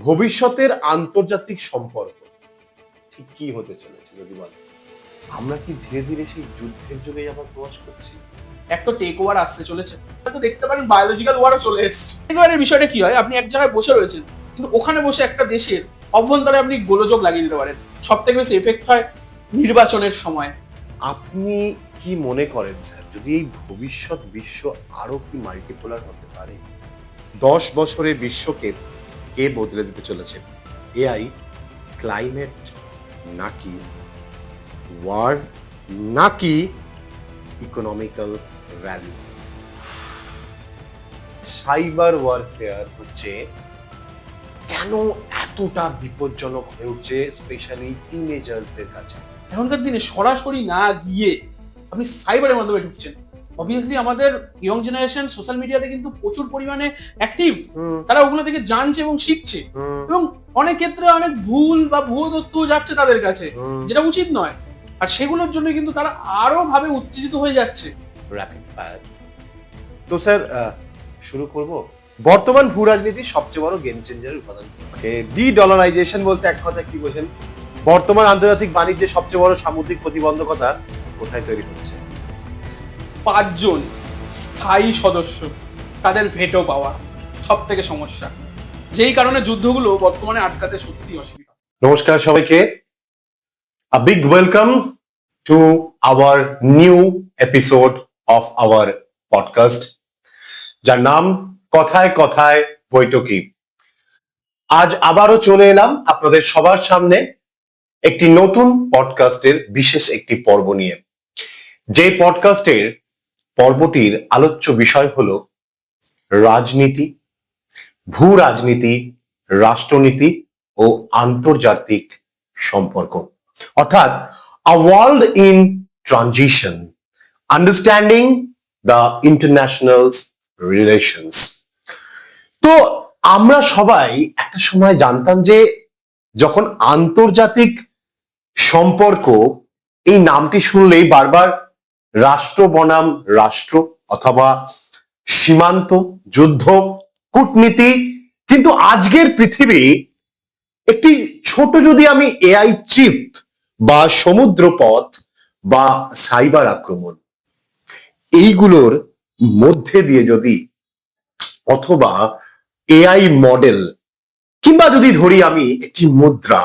ভবিষ্যতের আন্তর্জাতিক সম্পর্ক ঠিক কি হতে চলেছে যদি বলেন? আমরা কি ধীরে ধীরে সেই যুদ্ধের যুগে আবার প্রবেশ করছি? এক তো টেক ওভার আসতে চলেছে, হয়তো দেখতে পারেন বায়োলজিক্যাল ওয়ারও চলে এসেছে। টেক ওভারের বিষয়টা কি হয়, আপনি এক জায়গায় বসে রয়েছেন, কিন্তু ওখানে বসে একটা দেশের অভ্যন্তরে আপনি গোলযোগ লাগিয়ে দিতে পারেন। সব থেকে বেশি এফেক্ট হয় নির্বাচনের সময়। আপনি কি মনে করেন স্যার, যদি এই ভবিষ্যৎ বিশ্ব আরো কি মাল্টিপোলার হতে পারে? 10 বছরে বিশ্বকে কে বদলে দিতে চলেছে? এআই, ক্লাইমেট, নাকি ওয়ার, নাকি ইকোনমিক্যাল ভ্যালু? সাইবার ওয়ারফেয়ার হচ্ছে কেন এতটা বিপজ্জনক হয়ে উঠছে, স্পেশালি টিনেজার্সদের কাছে? এখনকার দিনে সরাসরি না গিয়ে আপনি সাইবারের মাধ্যমে ঢুকছেন। অবভিয়াসলি আমাদের ইয়ং জেনারেশন সোশ্যাল মিডিয়াতে কিন্তু প্রচুর পরিমাণে অ্যাক্টিভ। তারা ওগুলো থেকে জানছে এবং শিখছে, এবং অনেক ক্ষেত্রে অনেক ভুল বা ভুয়ো তথ্য যাচ্ছে তাদের কাছে, যেটা উচিত নয়। আর সেগুলোর জন্য কিন্তু তারা আরো ভাবে উত্তেজিত হয়ে যাচ্ছে। Rapid fire. তো স্যার শুরু করব। বর্তমান ভূ রাজনীতির সবচেয়ে বড় গেম চেঞ্জারের উপাদান ডি ডলারাইজেশন বলতে এক কথা কি বোঝেন? বর্তমান আন্তর্জাতিক বাণিজ্যের সবচেয়ে বড় সামুদ্রিক প্রতিবন্ধকতা কোথায় তৈরি হচ্ছে? 5 জন স্থায়ী সদস্য, তাদের ভেটো পাওয়া সব থেকে সমস্যা, যেই কারণে যুদ্ধগুলো বর্তমানে আটকাতে সত্যি অসুবিধা। নমস্কার সবাইকে, a big welcome to our new episode of our podcast, যার নাম কথায় কথায় বৈঠকি। আজ আবারও চলে এলাম আপনাদের সবার সামনে একটি নতুন পডকাস্টের বিশেষ একটি পর্ব নিয়ে। যে পডকাস্টের পর্বটির আলোচ্য বিষয় হলো রাজনীতি, ভূ রাজনীতি, রাষ্ট্রনীতি ও আন্তর্জাতিক সম্পর্ক, অর্থাৎ a world in transition, understanding the international relations। তো আমরা সবাই একটা সময় জানতাম যে যখন আন্তর্জাতিক সম্পর্ক এই নামটি শুনলেই বারবার রাষ্ট্র বনাম রাষ্ট্র অথবা সীমান্ত যুদ্ধ, কূটনীতি। কিন্তু আজকের পৃথিবী একটি ছোট, যদি আমি এআই চিপ বা সমুদ্রপথ বা সাইবার আক্রমণ এইগুলোর মধ্যে দিয়ে যদি, অথবা এআই মডেল, কিংবা যদি ধরি আমি একটি মুদ্রা,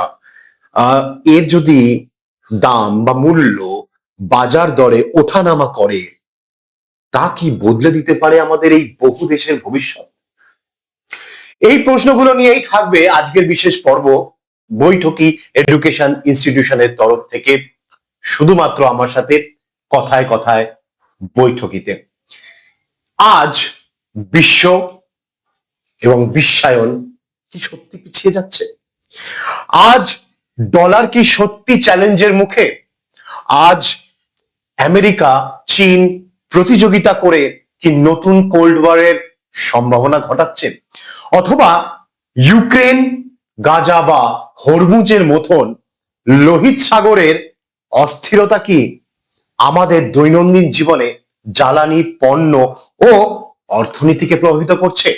এর যদি দাম বা মূল্য বাজার দরে ওঠানামা করে, তা কি বদলে দিতে পারে আমাদের এই বহু দেশের ভবিষ্যৎ? এই প্রশ্নগুলো নিয়েই থাকবে আজকের বিশেষ পর্ব বৈঠকি এডুকেশন ইনস্টিটিউশনের তরফ থেকে, শুধুমাত্র আমার সাথে কথায় কথায় বৈঠকিতে। আজ বিশ্ব এবং বিশ্বায়ন কি সত্যি পিছিয়ে যাচ্ছে? আজ ডলার কি সত্যি চ্যালেঞ্জের মুখে? আজ আমেরিকা চীন প্রতিযোগিতা করে কি নতুন কোল্ড ওয়ারের সম্ভাবনা ঘটাচ্ছে? অথবা ইউক্রেন, গাজা বা হরমুজের মতন লোহিত সাগরের অস্থিরতা কি আমাদের দৈনন্দিন জীবনে জ্বালানি, পণ্য ও অর্থনীতিকে প্রভাবিত করছে?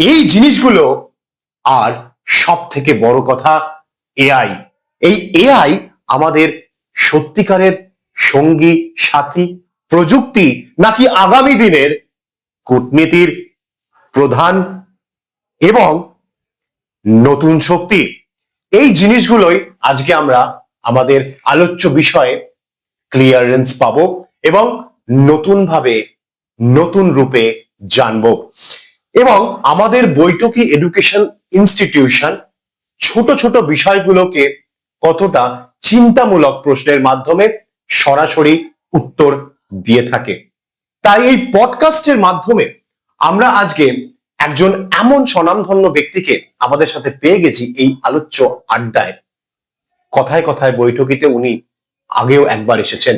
এই জিনিসগুলো, আর সব থেকে বড় কথা এআই। এই এআই আমাদের সত্যিকারের সঙ্গী, সাথী, প্রযুক্তি, নাকি আগামী দিনের কূটনীতির প্রধান এবং নতুন শক্তি? এই জিনিসগুলোই আজকে আমরা আমাদের আলোচ্য বিষয়ে ক্লিয়ারেন্স পাবো এবং নতুনভাবে, নতুন রূপে জানবো। এবং আমাদের বৈঠকি এডুকেশন ইনস্টিটিউশন ছোট ছোট বিষয়গুলোকে কতটা চিন্তামূলক প্রশ্নের মাধ্যমে সরাসরি উত্তর দিয়ে থাকে। তাই এই পডকাস্টের মাধ্যমে আমরা আজকে একজন এমন স্বনামধন্য ব্যক্তিকে আমাদের সাথে পেয়ে গেছি এই আলোচ্য আড্ডায়। কথায় কথায় বৈঠকিতে উনি আগেও একবার এসেছেন,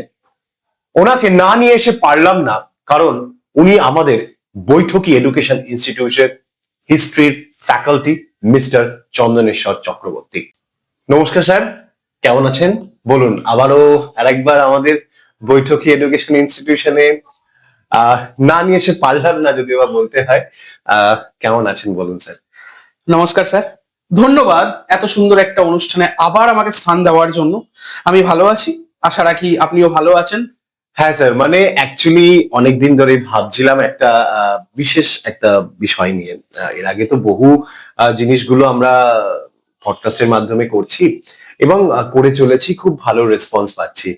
ওনাকে না নিয়ে এসে পারলাম না, কারণ উনি আমাদের বৈঠকি এডুকেশন ইনস্টিটিউশনের হিস্ট্রির ফ্যাকাল্টি মিস্টার চন্দনেশ্বর চক্রবর্তী। নমস্কার স্যার, কেমন আছেন? বলুন, আবারও আরেকবার আমাদের বৈঠকি এডুকেশন ইনস্টিটিউশনে না নিয়ে এসে পারলাম না, যদি বা বলতে হয়। কেমন আছেন বলুন স্যার? নমস্কার স্যার, ধন্যবাদ এত সুন্দর একটা অনুষ্ঠানে আবার আমাকে স্থান দেওয়ার জন্য। আমি ভালো আছি, আশা রাখি আপনিও ভালো আছেন। হ্যাঁ স্যার, মানে অ্যাকচুয়ালি অনেকদিন ধরে ভাবছিলাম একটা বিশেষ একটা বিষয় নিয়ে। এর আগে তো বহু জিনিসগুলো আমরা পডকাস্টের মাধ্যমে করছি এবং করে চলেছি, খুব ভালো রেসপন্স পাচ্ছি।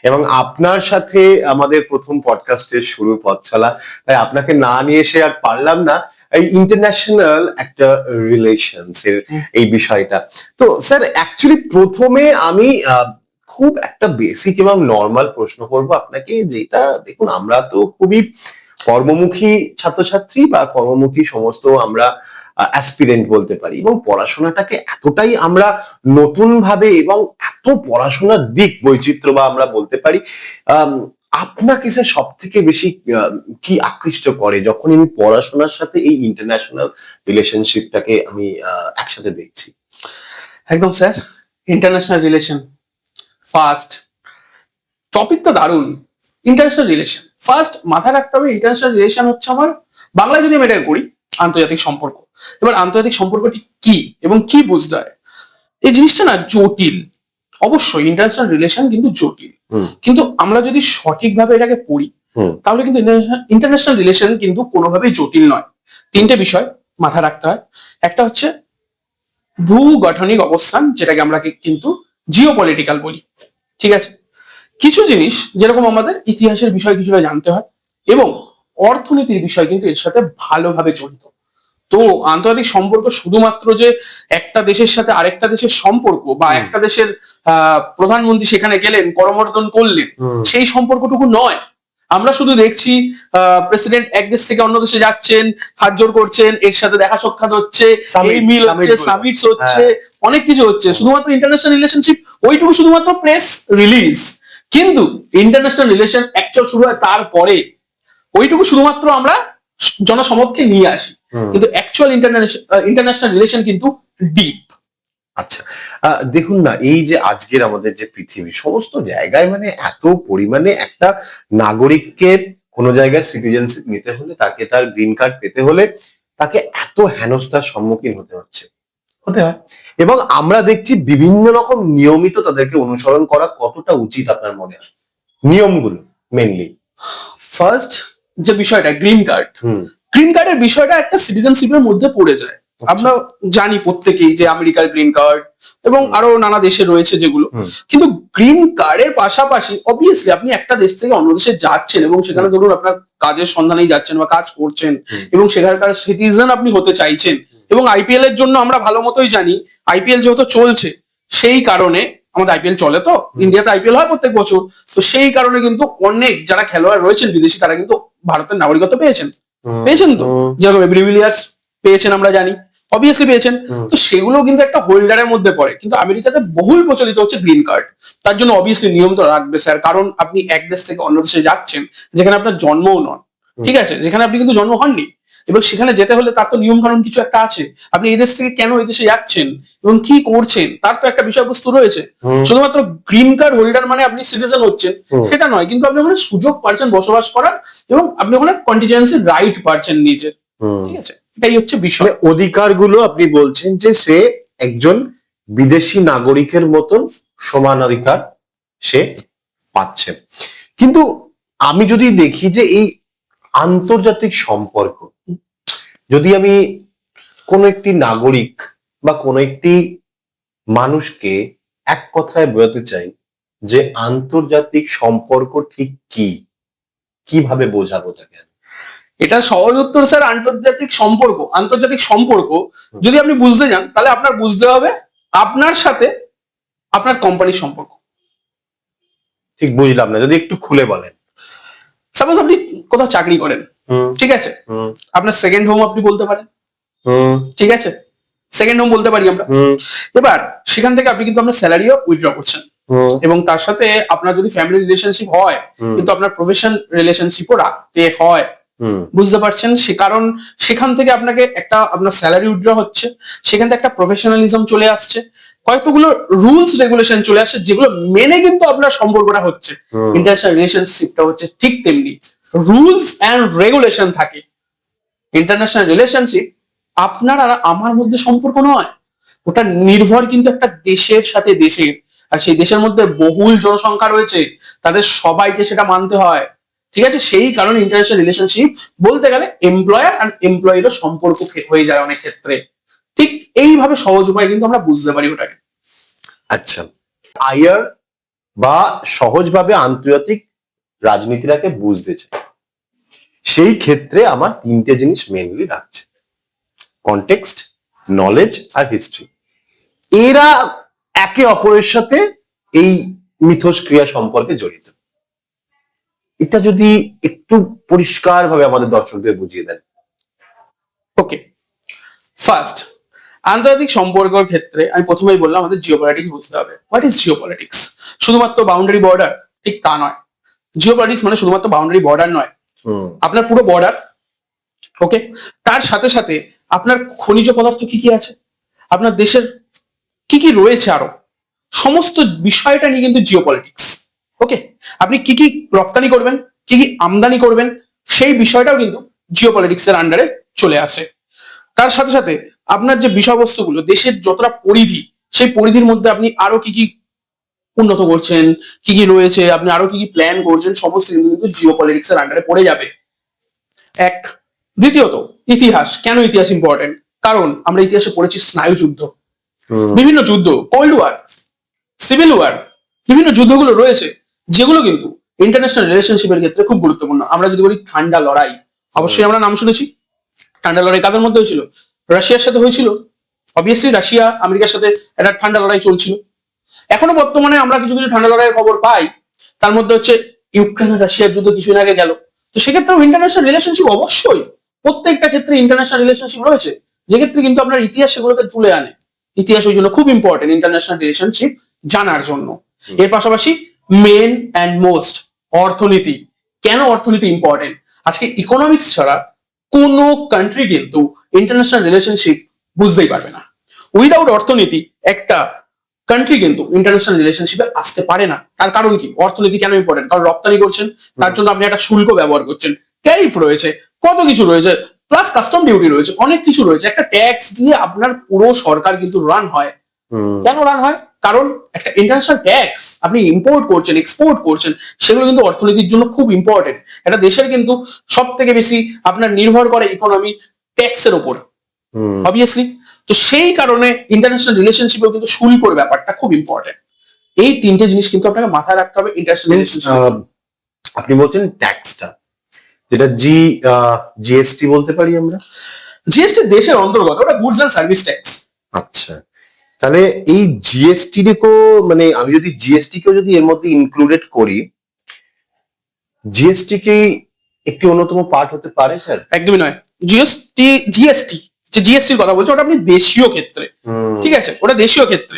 এবং আপনার সাথে আমাদের প্রথম পডকাস্টের শুরু পথ চলা, তাই আপনাকে না নিয়ে এসে আর পারলাম না। এই ইন্টারন্যাশনাল একটা রিলেশনস এর এই বিষয়টা, তো স্যার অ্যাকচুয়ালি প্রথমে আমি খুব একটা বেসিক এবং নর্মাল প্রশ্ন করব আপনাকে, যেটা দেখুন আমরা তো খুবই কর্মমুখী ছাত্রছাত্রী বা কর্মমুখী সমস্ত আমরা অ্যাসপিরেন্ট বলতে পারি, এবং পড়াশোনাটাকে এতটাই আমরা নতুন ভাবে এবং এত পড়াশোনার দিক বৈচিত্র্য বা আমরা বলতে পারি, আপনাকে স্যার সব থেকে বেশি কি আকৃষ্ট করে যখন আমি পড়াশোনার সাথে এই ইন্টারন্যাশনাল রিলেশনশিপটাকে আমি একসাথে দেখছি? একদম sir, international relation first topic তো দারুণ। ইন্টারন্যাশনাল রিলেশন ফার্স্ট মাথায় রাখতে হবে, ইন্টারন্যাশনাল রিলেশন হচ্ছে আমার বাংলায় যদি আমি এটা করি আন্তর্জাতিক সম্পর্ক। এবার আন্তর্জাতিক সম্পর্কটি কি এবং কি বুঝতে হয়, এই জিনিসটা না জটিল। অবশ্যই ইন্টারন্যাশনাল রিলেশন কিন্তু জটিল, কিন্তু আমরা যদি সঠিকভাবে এটাকে পড়ি তাহলে কিন্তু ইন্টারন্যাশনাল রিলেশন কিন্তু কোনোভাবেই জটিল নয়। তিনটে বিষয় মাথায় রাখতে হয়। একটা হচ্ছে ভূগঠনিক অবস্থান, যেটাকে আমরা কিন্তু জিওপলিটিক্যাল বলি, ঠিক আছে। কিছু জিনিস যেরকম আমাদের ইতিহাসের বিষয় কিছুটা জানতে হয়, এবং অর্থনীতির বিষয় কিন্তু এর সাথে ভালোভাবে জড়িত। তো আন্তর্জাতিক সম্পর্ক শুধুমাত্র যে একটা দেশের সাথে আরেকটা দেশের সম্পর্ক, বা একটা দেশের প্রধানমন্ত্রী সেখানে গেলেন করমর্দন করলেন, সেই সম্পর্কটুকু নয়। আমরা শুধু দেখছি প্রেসিডেন্ট এক দেশ থেকে অন্য দেশে যাচ্ছেন, হাত জোড় করছেন, এর সাথে দেখা সাক্ষাৎ হচ্ছে, এই মিল হচ্ছে, সামিটস হচ্ছে, অনেক কিছু হচ্ছে। শুধুমাত্র ইন্টারন্যাশনাল রিলেশনশিপ ওইটুকু শুধুমাত্র প্রেস রিলিজ, কিন্তু ইন্টারন্যাশনাল রিলেশন অ্যাকচুয়াল শুরু হয় তারপরে। ওইটুকু শুধুমাত্র আমরা জনসমক্ষে নিয়ে আসি, কিন্তু অ্যাকচুয়াল ইন্টারন্যাশনাল রিলেশন কিন্তু ডিপ। আচ্ছা, দেখুন না, এই যে আজকের আমাদের যে পৃথিবী, সমস্ত জায়গায় মানে এত পরিমাণে একটা নাগরিককে কোনো জায়গায় সিটিজেনশিপ নিতে হলে, তাকে তার গ্রিন কার্ড পেতে হলে তাকে এত হেনস্থার সম্মুখীন হতে হয়। এবং আমরা দেখছি বিভিন্ন রকম নিয়মিত তাদেরকে অনুসরণ করা কতটা উচিত আপনার মনে হয়, নিয়মগুলো মেনলি? ফার্স্ট যে বিষয়টা গ্রিন কার্ডের বিষয়টা একটা সিটিজেনশিপের মধ্যে পড়ে যায়। আমরা জানি প্রত্যেকেই যে আমেরিকার গ্রিন কার্ড এবং আরো নানা দেশে রয়েছে যেগুলো, কিন্তু গ্রিন কার্ডের পাশাপাশি অবভিয়াসলি আপনি একটা দেশ থেকে অন্য দেশে যাচ্ছেন এবং সেখানে ধরুন আপনার কাজের সন্ধানেই যাচ্ছেন বা কাজ করছেন এবং সেখানকার সিটিজেন আপনি হতে চাইছেন, এবং আইপিএল এর জন্য আমরা ভালো মতোই জানি, আইপিএল যেহেতু চলছে সেই কারণে, আমাদের আইপিএল চলে, তো ইন্ডিয়াতে আইপিএল হয় প্রত্যেক বছর, তো সেই কারণে কিন্তু অনেক যারা খেলোয়াড় রয়েছেন বিদেশি, তারা কিন্তু ভারতের নাগরিকত্ব পেয়েছেন তো, যেরকম এবিডি উইলিয়ার্স পেয়েছেন আমরা জানি, অবভিয়াসলি পেয়েছেন। তো সেগুলো কিন্তু একটা হোল্ডারের মধ্যে পড়ে, কিন্তু আমেরিকাতে বহুল প্রচলিত হচ্ছে গ্রিন কার্ড। তার জন্য অবভিয়াসলি নিয়ম তো রাখবে স্যার, কারণ আপনি এক দেশ থেকে অন্য দেশে যাচ্ছেন যেখানে আপনার জন্মও নন, ঠিক আছে, যেখানে আপনি কিন্তু জন্ম হননি, এবং সেখানে যেতে হলে তার তো নিয়ম কানুন কিছু একটা আছে। আপনি এই দেশ থেকে কেন এই দেশে যাচ্ছেন এবং কি করছেন তার তো একটা বিষয়বস্তু রয়েছে। শুধুমাত্র গ্রিন কার্ড হোল্ডার মানে আপনি সিটিজেন হচ্ছেন সেটা নয়, কিন্তু আপনি ওখানে সুযোগ পাচ্ছেন বসবাস করার, এবং আপনি ওখানে কন্টিজেন্সি রাইট পাচ্ছেন নিজের, ঠিক আছে। এটাই হচ্ছে বিষয়। অধিকারগুলো আপনি বলছেন যে সে একজন বিদেশি নাগরিকের মতন সমান অধিকার সে পাচ্ছে। কিন্তু আমি যদি দেখি যে এই আন্তর্জাতিক সম্পর্ক, যদি আমি কোন একটি নাগরিক বা কোন একটি মানুষকে এক কথায় বোঝাতে চাই যে আন্তর্জাতিক সম্পর্ক ঠিক কি, কিভাবে বোঝাবো তাকে? এটা সহজ উত্তর স্যার, আন্তর্জাতিক সম্পর্ক যদি আপনি বুঝতে যান তাহলে আপনার বুঝতে হবে আপনার সাথে আপনার কোম্পানির সম্পর্ক। ঠিক বুঝলাম না, যদি একটু খুলে বলেন। সাপোজ আপনি কোথাও চাকরি করেন, ঠিক আছে, আপনার সেকেন্ড হোম আপনি বলতে পারেন, ঠিক আছে, সেকেন্ড হোম বলতে পারি আমরা। এবার সেখান থেকে আপনি কিন্তু আপনার স্যালারিও উইথড্র করছেন, এবং তার সাথে আপনার যদি ফ্যামিলি রিলেশনশিপ হয় কিন্তু আপনার প্রফেশন রিলেশনশিপও রাখতে হয়, বুঝতে পারছেন। সে কারণ সেখান থেকে আপনাকে একটা আপনার স্যালারি উইথড্র হচ্ছে, সেখান থেকে একটা প্রফেশনালিজম চলে আসছে, কয়েকগুলো রুলস রেগুলেশন চলে আসছে, যেগুলো মেনে কিন্তু আপনার সম্পর্কটা হচ্ছে। ইন্টারন্যাশনাল রিলেশনশিপটা হচ্ছে ঠিক তেমনি, রুলস এন্ড রেগুলেশন থাকে। ইন্টারন্যাশনাল রিলেশনশিপ আপনার আর আমার মধ্যে সম্পর্ক নয়, ওটা নির্ভর কিন্তু একটা দেশের সাথে দেশের, আর সেই দেশের মধ্যে বহুল জনসংখ্যা রয়েছে, তাদের সবাইকে সেটা মানতে হয়। ঠিক আছে, সেই কারণে ইন্টারন্যাশনাল রিলেশনশিপ বলতে গেলে এমপ্লয়ার আর এমপ্লয়িরও সম্পর্ক হয়ে যায় অনেক ক্ষেত্রে। ঠিক এইভাবে সহজ উপায় কিন্তু আমরা বুঝতে পারি ওটাকে। আচ্ছা, আইআর বা সহজভাবে আন্তর্জাতিক রাজনীতিটাকে বুঝতে চাই, সেই ক্ষেত্রে আমার তিনটে জিনিস মেনলি রাখছে: কনটেক্সট, নলেজ আর হিস্ট্রি। এরা একে অপরের সাথে এই মিথস্ক্রিয়া সম্পর্কে জড়িত। এটা যদি একটু পরিষ্কার ভাবে আমাদের দর্শকদের বুঝিয়ে দেন। ওকে, ফার্স্ট, আন্তর্জাতিক সম্পর্কের ক্ষেত্রে আমি প্রথমেই বললাম আমাদের জিওপলিটিক্স বুঝতে হবে। What is geopolitics? শুধুমাত্র বাউন্ডারি বর্ডার? ঠিক তা নয়। জিওপলিটিক্স মানে শুধুমাত্র বাউন্ডারি বর্ডার নয়, আপনার পুরো বর্ডার। ওকে, তার সাথে সাথে আপনার খনিজ পদার্থ কি কি আছে, আপনার দেশের কি কি রয়েছে, আরো সমস্ত বিষয়টা নিয়ে কিন্তু জিওপলিটিক্স। ওকে, আপনি কি কি রপ্তানি করবেন, কি কি আমদানি করবেন, সেই বিষয়টাও কিন্তু জিওপলিটিক্স এর আন্ডারে চলে আসে। তার সাথে সাথে আপনার যে বিষয়বস্তুগুলো, দেশের যতটা পরিধি, সেই পরিধির মধ্যে আপনি আরো কি কি উন্নত করছেন, কি কি রয়েছে, আপনি আরো কি কি প্ল্যান করছেন, সমস্ত কিন্তু জিওপলিটিক্স এর আন্ডারে পড়ে যাবে। এক, দ্বিতীয়ত ইতিহাস। কেন ইতিহাস ইম্পর্টেন্ট? কারণ আমরা ইতিহাসে পড়েছি স্নায়ু যুদ্ধ, বিভিন্ন যুদ্ধ, কোল্ড ওয়ার, সিভিল ওয়ার, বিভিন্ন যুদ্ধগুলো রয়েছে যেগুলো কিন্তু ইন্টারন্যাশনাল রিলেশনশিপের ক্ষেত্রে খুব গুরুত্বপূর্ণ। আমরা যদি বলি ঠান্ডা লড়াই, অবশ্যই আমরা নাম শুনেছি। ঠান্ডা লড়াই কাদের মধ্যে হয়েছিল? রাশিয়ার সাথে হয়েছিল। অবভিয়াসলি রাশিয়া আমেরিকার সাথে একটা ঠান্ডা লড়াই চলছিল। এখনো বর্তমানে আমরা কিছু কিছু ঠান্ডা লড়াইয়ের খবর পাই। তার মধ্যে হচ্ছে ইউক্রেন আর রাশিয়ার যুদ্ধ কিছুদিন আগে গেল। তো সেক্ষেত্রেও ইন্টারন্যাশনাল রিলেশনশিপ অবশ্যই প্রত্যেকটা ক্ষেত্রে ইন্টারন্যাশনাল রিলেশনশিপ রয়েছে, যে ক্ষেত্রে কিন্তু আপনার ইতিহাস সেগুলোকে তুলে আনে। ইতিহাস ওই জন্য খুব ইম্পর্টেন্ট ইন্টারন্যাশনাল রিলেশনশিপ জানার জন্য। এর পাশাপাশি মেন অ্যান্ড মোস্ট, অর্থনীতি। কেন অর্থনীতি ইম্পর্টেন্ট? আজকে ইকোনমিক্স ছাড়া কোনো কান্ট্রি কিন্তু ইন্টারন্যাশনাল রিলেশনশিপ বুঝতেই পারবে না। উইদাউট অর্থনীতি একটা কান্ট্রি কিন্তু ইন্টারন্যাশনাল রিলেশনশিপে আসতে পারে না। তার কারণ কি? অর্থনীতি কেন ইম্পর্টেন্ট? কারণ রপ্তানি করছেন, তার জন্য আপনি একটা শুল্ক ব্যবহার করছেন, ট্যারিফ রয়েছে, কত কিছু রয়েছে, প্লাস কাস্টম ডিউটি রয়েছে, অনেক কিছু রয়েছে। একটা ট্যাক্স দিয়ে আপনার পুরো সরকার কিন্তু রান হয়। কেন রান হয়? কারণ একটা ইন্টারন্যাশনাল ট্যাক্স আপনি ইম্পোর্ট করছেন, এক্সপোর্ট করছেন, সেগুলো কিন্তু অর্থনীতির জন্য খুব ইম্পর্টেন্ট। একটা দেশের কিন্তু সব থেকে বেশি আপনার নির্ভর করে ইকোনমি ট্যাক্সের উপর, অবভিয়াসলি। তো সেই কারণে ইন্টারন্যাশনাল রিলেশনশিপেও কিন্তু শুল্কর ব্যাপারটা খুব ইম্পর্টেন্ট। এই তিনটে জিনিস কিন্তু আপনাকে মাথায় রাখতে হবে ইন্টারন্যাশনাল রিলেশনশিপ। আপনি বলছেন ট্যাক্সটা, যেটা জিএসটি বলতে পারি আমরা। জিএসটি দেশের অন্তর্গত, ওটা গুডস এন্ড সার্ভিস ট্যাক্স। আচ্ছা, তাহলে এই জিএসটি রেকো, মানে আমি যদি জিএসটি কেও যদি এর মধ্যে ইনক্লুডেড করি, জিএসটি কি একটি অন্যতম পার্ট হতে পারে স্যার? একদমই নয়। জিএসটি যে জিএসটির কথা বলছো, ওটা আপনি দেশীয় ক্ষেত্রে, ঠিক আছে, ওটা দেশীয় ক্ষেত্রে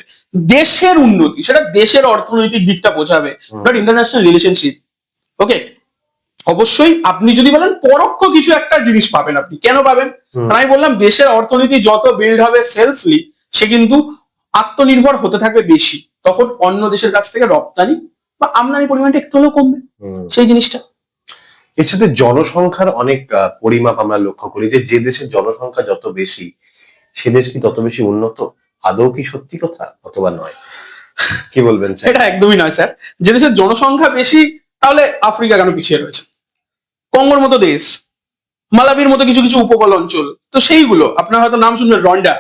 দেশের উন্নতি, সেটা দেশের অর্থনৈতিক দিকটা বোঝাবে, নট ইন্টারন্যাশনাল রিলেশনশিপ। ওকে, অবশ্যই আপনি যদি বলেন পরোক্ষ কিছু একটা জিনিস পাবেন, আপনি কেন পাবেন? আমি বললাম দেশের অর্থনীতি যত বিল্ড হবে সেলফলি, সে কিন্তু আত্মনির্ভর হতে থাকবে বেশি, তখন অন্য দেশের কাছ থেকে রপ্তানি বা আমদানি পরিমাণটা একটু হলেও কমবে, সেই জিনিসটা। এর সাথে জনসংখ্যার অনেক পরিমাপ আমরা লক্ষ্য করি, যে দেশের জনসংখ্যা যত বেশি, সে দেশ কি তত বেশি উন্নত। আদৌ কি সত্যি কথা অথবা নয়? কি বলবেন স্যার? এটা একদমই নয় স্যার। যে দেশের জনসংখ্যা বেশি, তাহলে আফ্রিকা কেন পিছিয়ে রয়েছে? কঙ্গোর মতো দেশ, মালাবির মতো কিছু কিছু উপকূল অঞ্চল, তো সেইগুলো আপনার হয়তো নাম শুনবেন, রন্ডা,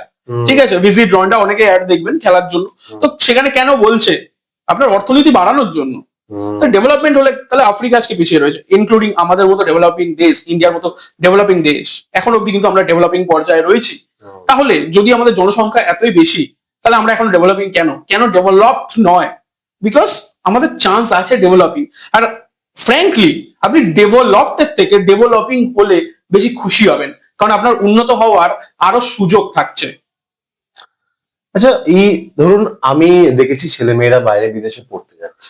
ঠিক আছে, ভিজিট রন্ডা, অনেকে অ্যাড দেখবেন খেলার জন্য। তো সেখানে কেন বলছে? আপনার অর্থনীতি বাড়ানোর জন্য। তো ডেভেলপমেন্ট হলে তাহলে আফ্রিকা আজকে পিছিয়ে রয়েছে, ইনক্লুডিং আমাদের মতো ডেভেলপিং দেশ, ইন্ডিয়ার মতো ডেভেলপিং দেশ। এখন অব্দি কিন্তু আমরা ডেভেলপিং পর্যায়ে রয়েছি। তাহলে যদি আমাদের জনসংখ্যা এতই বেশি, তাহলে আমরা এখন ডেভেলপিং কেন? কেন ডেভেলপড নয়? বিকজ আমাদের চান্স আছে ডেভেলপিং। আর ফ্র্যাঙ্কলি আপনি ডেভেলপড থেকে ডেভেলপিং হলে বেশি খুশি হবেন, কারণ আপনার উন্নত হওয়ার আরো সুযোগ থাকছে। আচ্ছা, এই ধরুন আমি দেখেছি ছেলেমেয়েরা বাইরে বিদেশে পড়তে যাচ্ছে,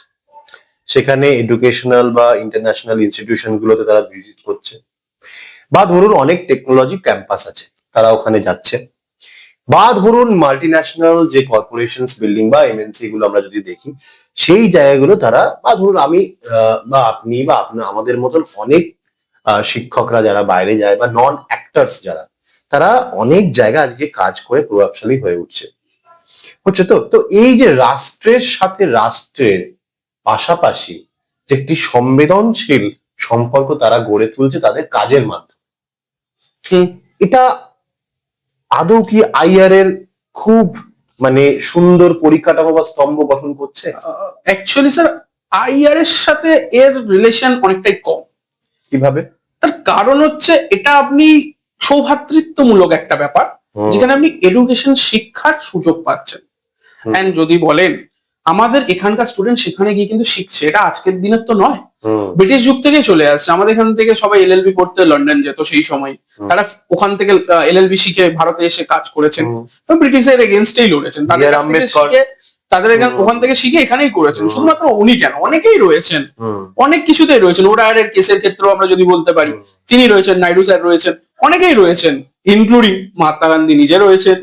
সেখানে এডুকেশনাল বা ইন্টারন্যাশনাল ইনস্টিটিউশন গুলোতে তারা ভিজিট করছে, বা ধরুন অনেক টেকনোলজি ক্যাম্পাস আছে তারা ওখানে যাচ্ছে, বা ধরুন মাল্টিন্যাশনাল যে কর্পোরেশনস বিল্ডিং বা এমএনসি গুলো আমরা যদি দেখি, সেই জায়গাগুলো তারা, বা ধরুন আমি বা আপনি বা আমাদের মতন অনেক শিক্ষকরা যারা বাইরে যায়, বা নন অ্যাক্টার্স যারা, তারা অনেক জায়গা আজকে কাজ করে প্রভাবশালী হয়ে উঠছে। হচ্ছে তো তো এই যে রাষ্ট্রের সাথে রাষ্ট্রের পাশাপাশি যে একটি সংবেদনশীল সম্পর্ক তারা গড়ে তুলছে তাদের কাজের মাধ্যমে, এটা আদৌ কি আইআর এর খুব মানে সুন্দর পরিকাঠামো বা স্তম্ভ গঠন করছে? অ্যাকচুয়ালি স্যার আইআর এর সাথে এর রিলেশন অনেকটাই কম। কিভাবে? তার কারণ হচ্ছে এটা আপনি সৌভ্রাতৃত্বমূলক একটা ব্যাপার, যেখানে আপনি এডুকেশন শিক্ষার সুযোগ পাচ্ছেন। এন্ড যদি বলেন আমাদের এখানকার স্টুডেন্ট সেখানে গিয়ে কিন্তু শিখছে, এটা আজকের দিনের তো নয়, ব্রিটিশ যুগ থেকেই চলে আসছে। আমাদের এখান থেকে সবাই এলএলবি পড়তে লন্ডন যেত সেই সময়, তারা ওখান থেকে এলএলবি শিখে ভারতে এসে কাজ করেছেন, ব্রিটিশের এগেনস্টেই লড়েছেন, তাদের কাছ থেকে শিখে তাদের ওখান থেকে শিখে এখানেই করেছেন। শুধুমাত্র উনি কেন, অনেকেই রয়েছেন, অনেক কিছুতেই রয়েছেন। ওরায়ের কেসের ক্ষেত্রেও আমরা যদি বলতে পারি তিনি রয়েছেন, নাইডু স্যার রয়েছেন, অনেকেই রয়েছেন, ইনক্লুডিং মহাত্মা গান্ধী নিজে রয়েছেন।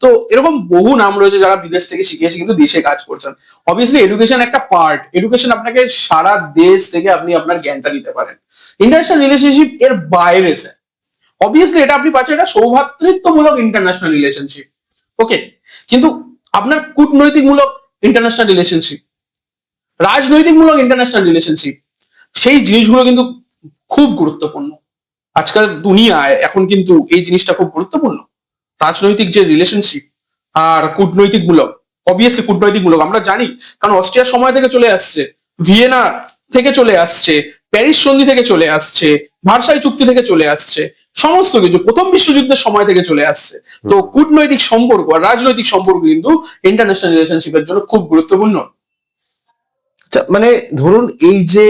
তো এরকম বহু নাম রয়েছে যারা বিদেশ থেকে শিখে এসে কিন্তু দেশে কাজ করছেন। অবভিয়াসলি এডুকেশন একটা পার্ট, এডুকেশন আপনাকে সারা দেশ থেকে আপনি আপনার জ্ঞানটা নিতে পারেন। ইন্টারন্যাশনাল রিলেশনশিপ এর বাইরে স্যার অবভিয়াসলি এটা আপনি পাচ্ছেন, এটা সৌভ্রাতৃত্বমূলক ইন্টারন্যাশনাল রিলেশনশিপ, ওকে, কিন্তু আপনার কূটনৈতিকমূলক ইন্টারন্যাশনাল রিলেশনশিপ, রাজনৈতিকমূলক ইন্টারন্যাশনাল রিলেশনশিপ, সেই জিনিসগুলো কিন্তু খুব গুরুত্বপূর্ণ। আজকাল দুনিয়ায় এখন কিন্তু এই জিনিসটা খুব গুরুত্বপূর্ণ। রাজনৈতিক যে রিলেশনশিপ আর কূটনৈতিকমূলক, অবভিয়াসলি কূটনৈতিকমূলক আমরা জানি, কারণ অস্ট্রিয়ার সময় থেকে চলে আসছে, ভিয়েনা থেকে চলে আসছে, প্যারিস সন্ধি থেকে চলে আসছে, ভার্সাই চুক্তি থেকে চলে আসছে, সমস্ত কিছু প্রথম বিশ্বযুদ্ধের সময় থেকে চলে আসছে। তো কূটনৈতিক সম্পর্ক আর রাজনৈতিক সম্পর্ক কিন্তু ইন্টারন্যাশনাল রিলেশনশিপের জন্য খুব গুরুত্বপূর্ণ। মানে ধরুন এই যে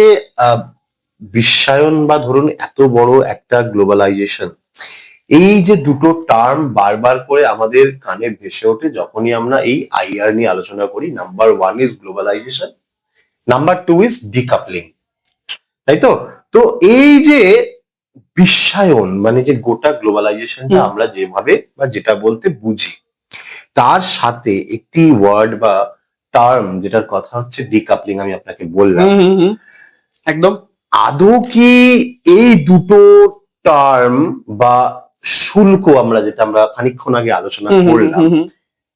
বিশ্বায়ন বা ধরুন এত বড় একটা গ্লোবালাইজেশন, এই যে দুটো টার্ম বারবার করে আমাদের কানে ভেসে ওঠে যখনই আমরা এই আইআর নিয়ে আলোচনা করি। Number 1 is globalisation, number 2 is decoupling, তাই তো? তো এই যে বিশ্বায়ন মানে যে গোটা গ্লোবালাইজেশনটা আমরা যেভাবে বা যেটা বলতে বুঝি, তার সাথে একটি ওয়ার্ড বা টার্ম যেটার কথা হচ্ছে ডিকাপলিং, আমি আপনাকে বললাম, একদম আদৌ কি এই দুটো টার্ম বা শুল্ক আমরা যেটা আমরা খানিকক্ষণ আগে আলোচনা করলাম,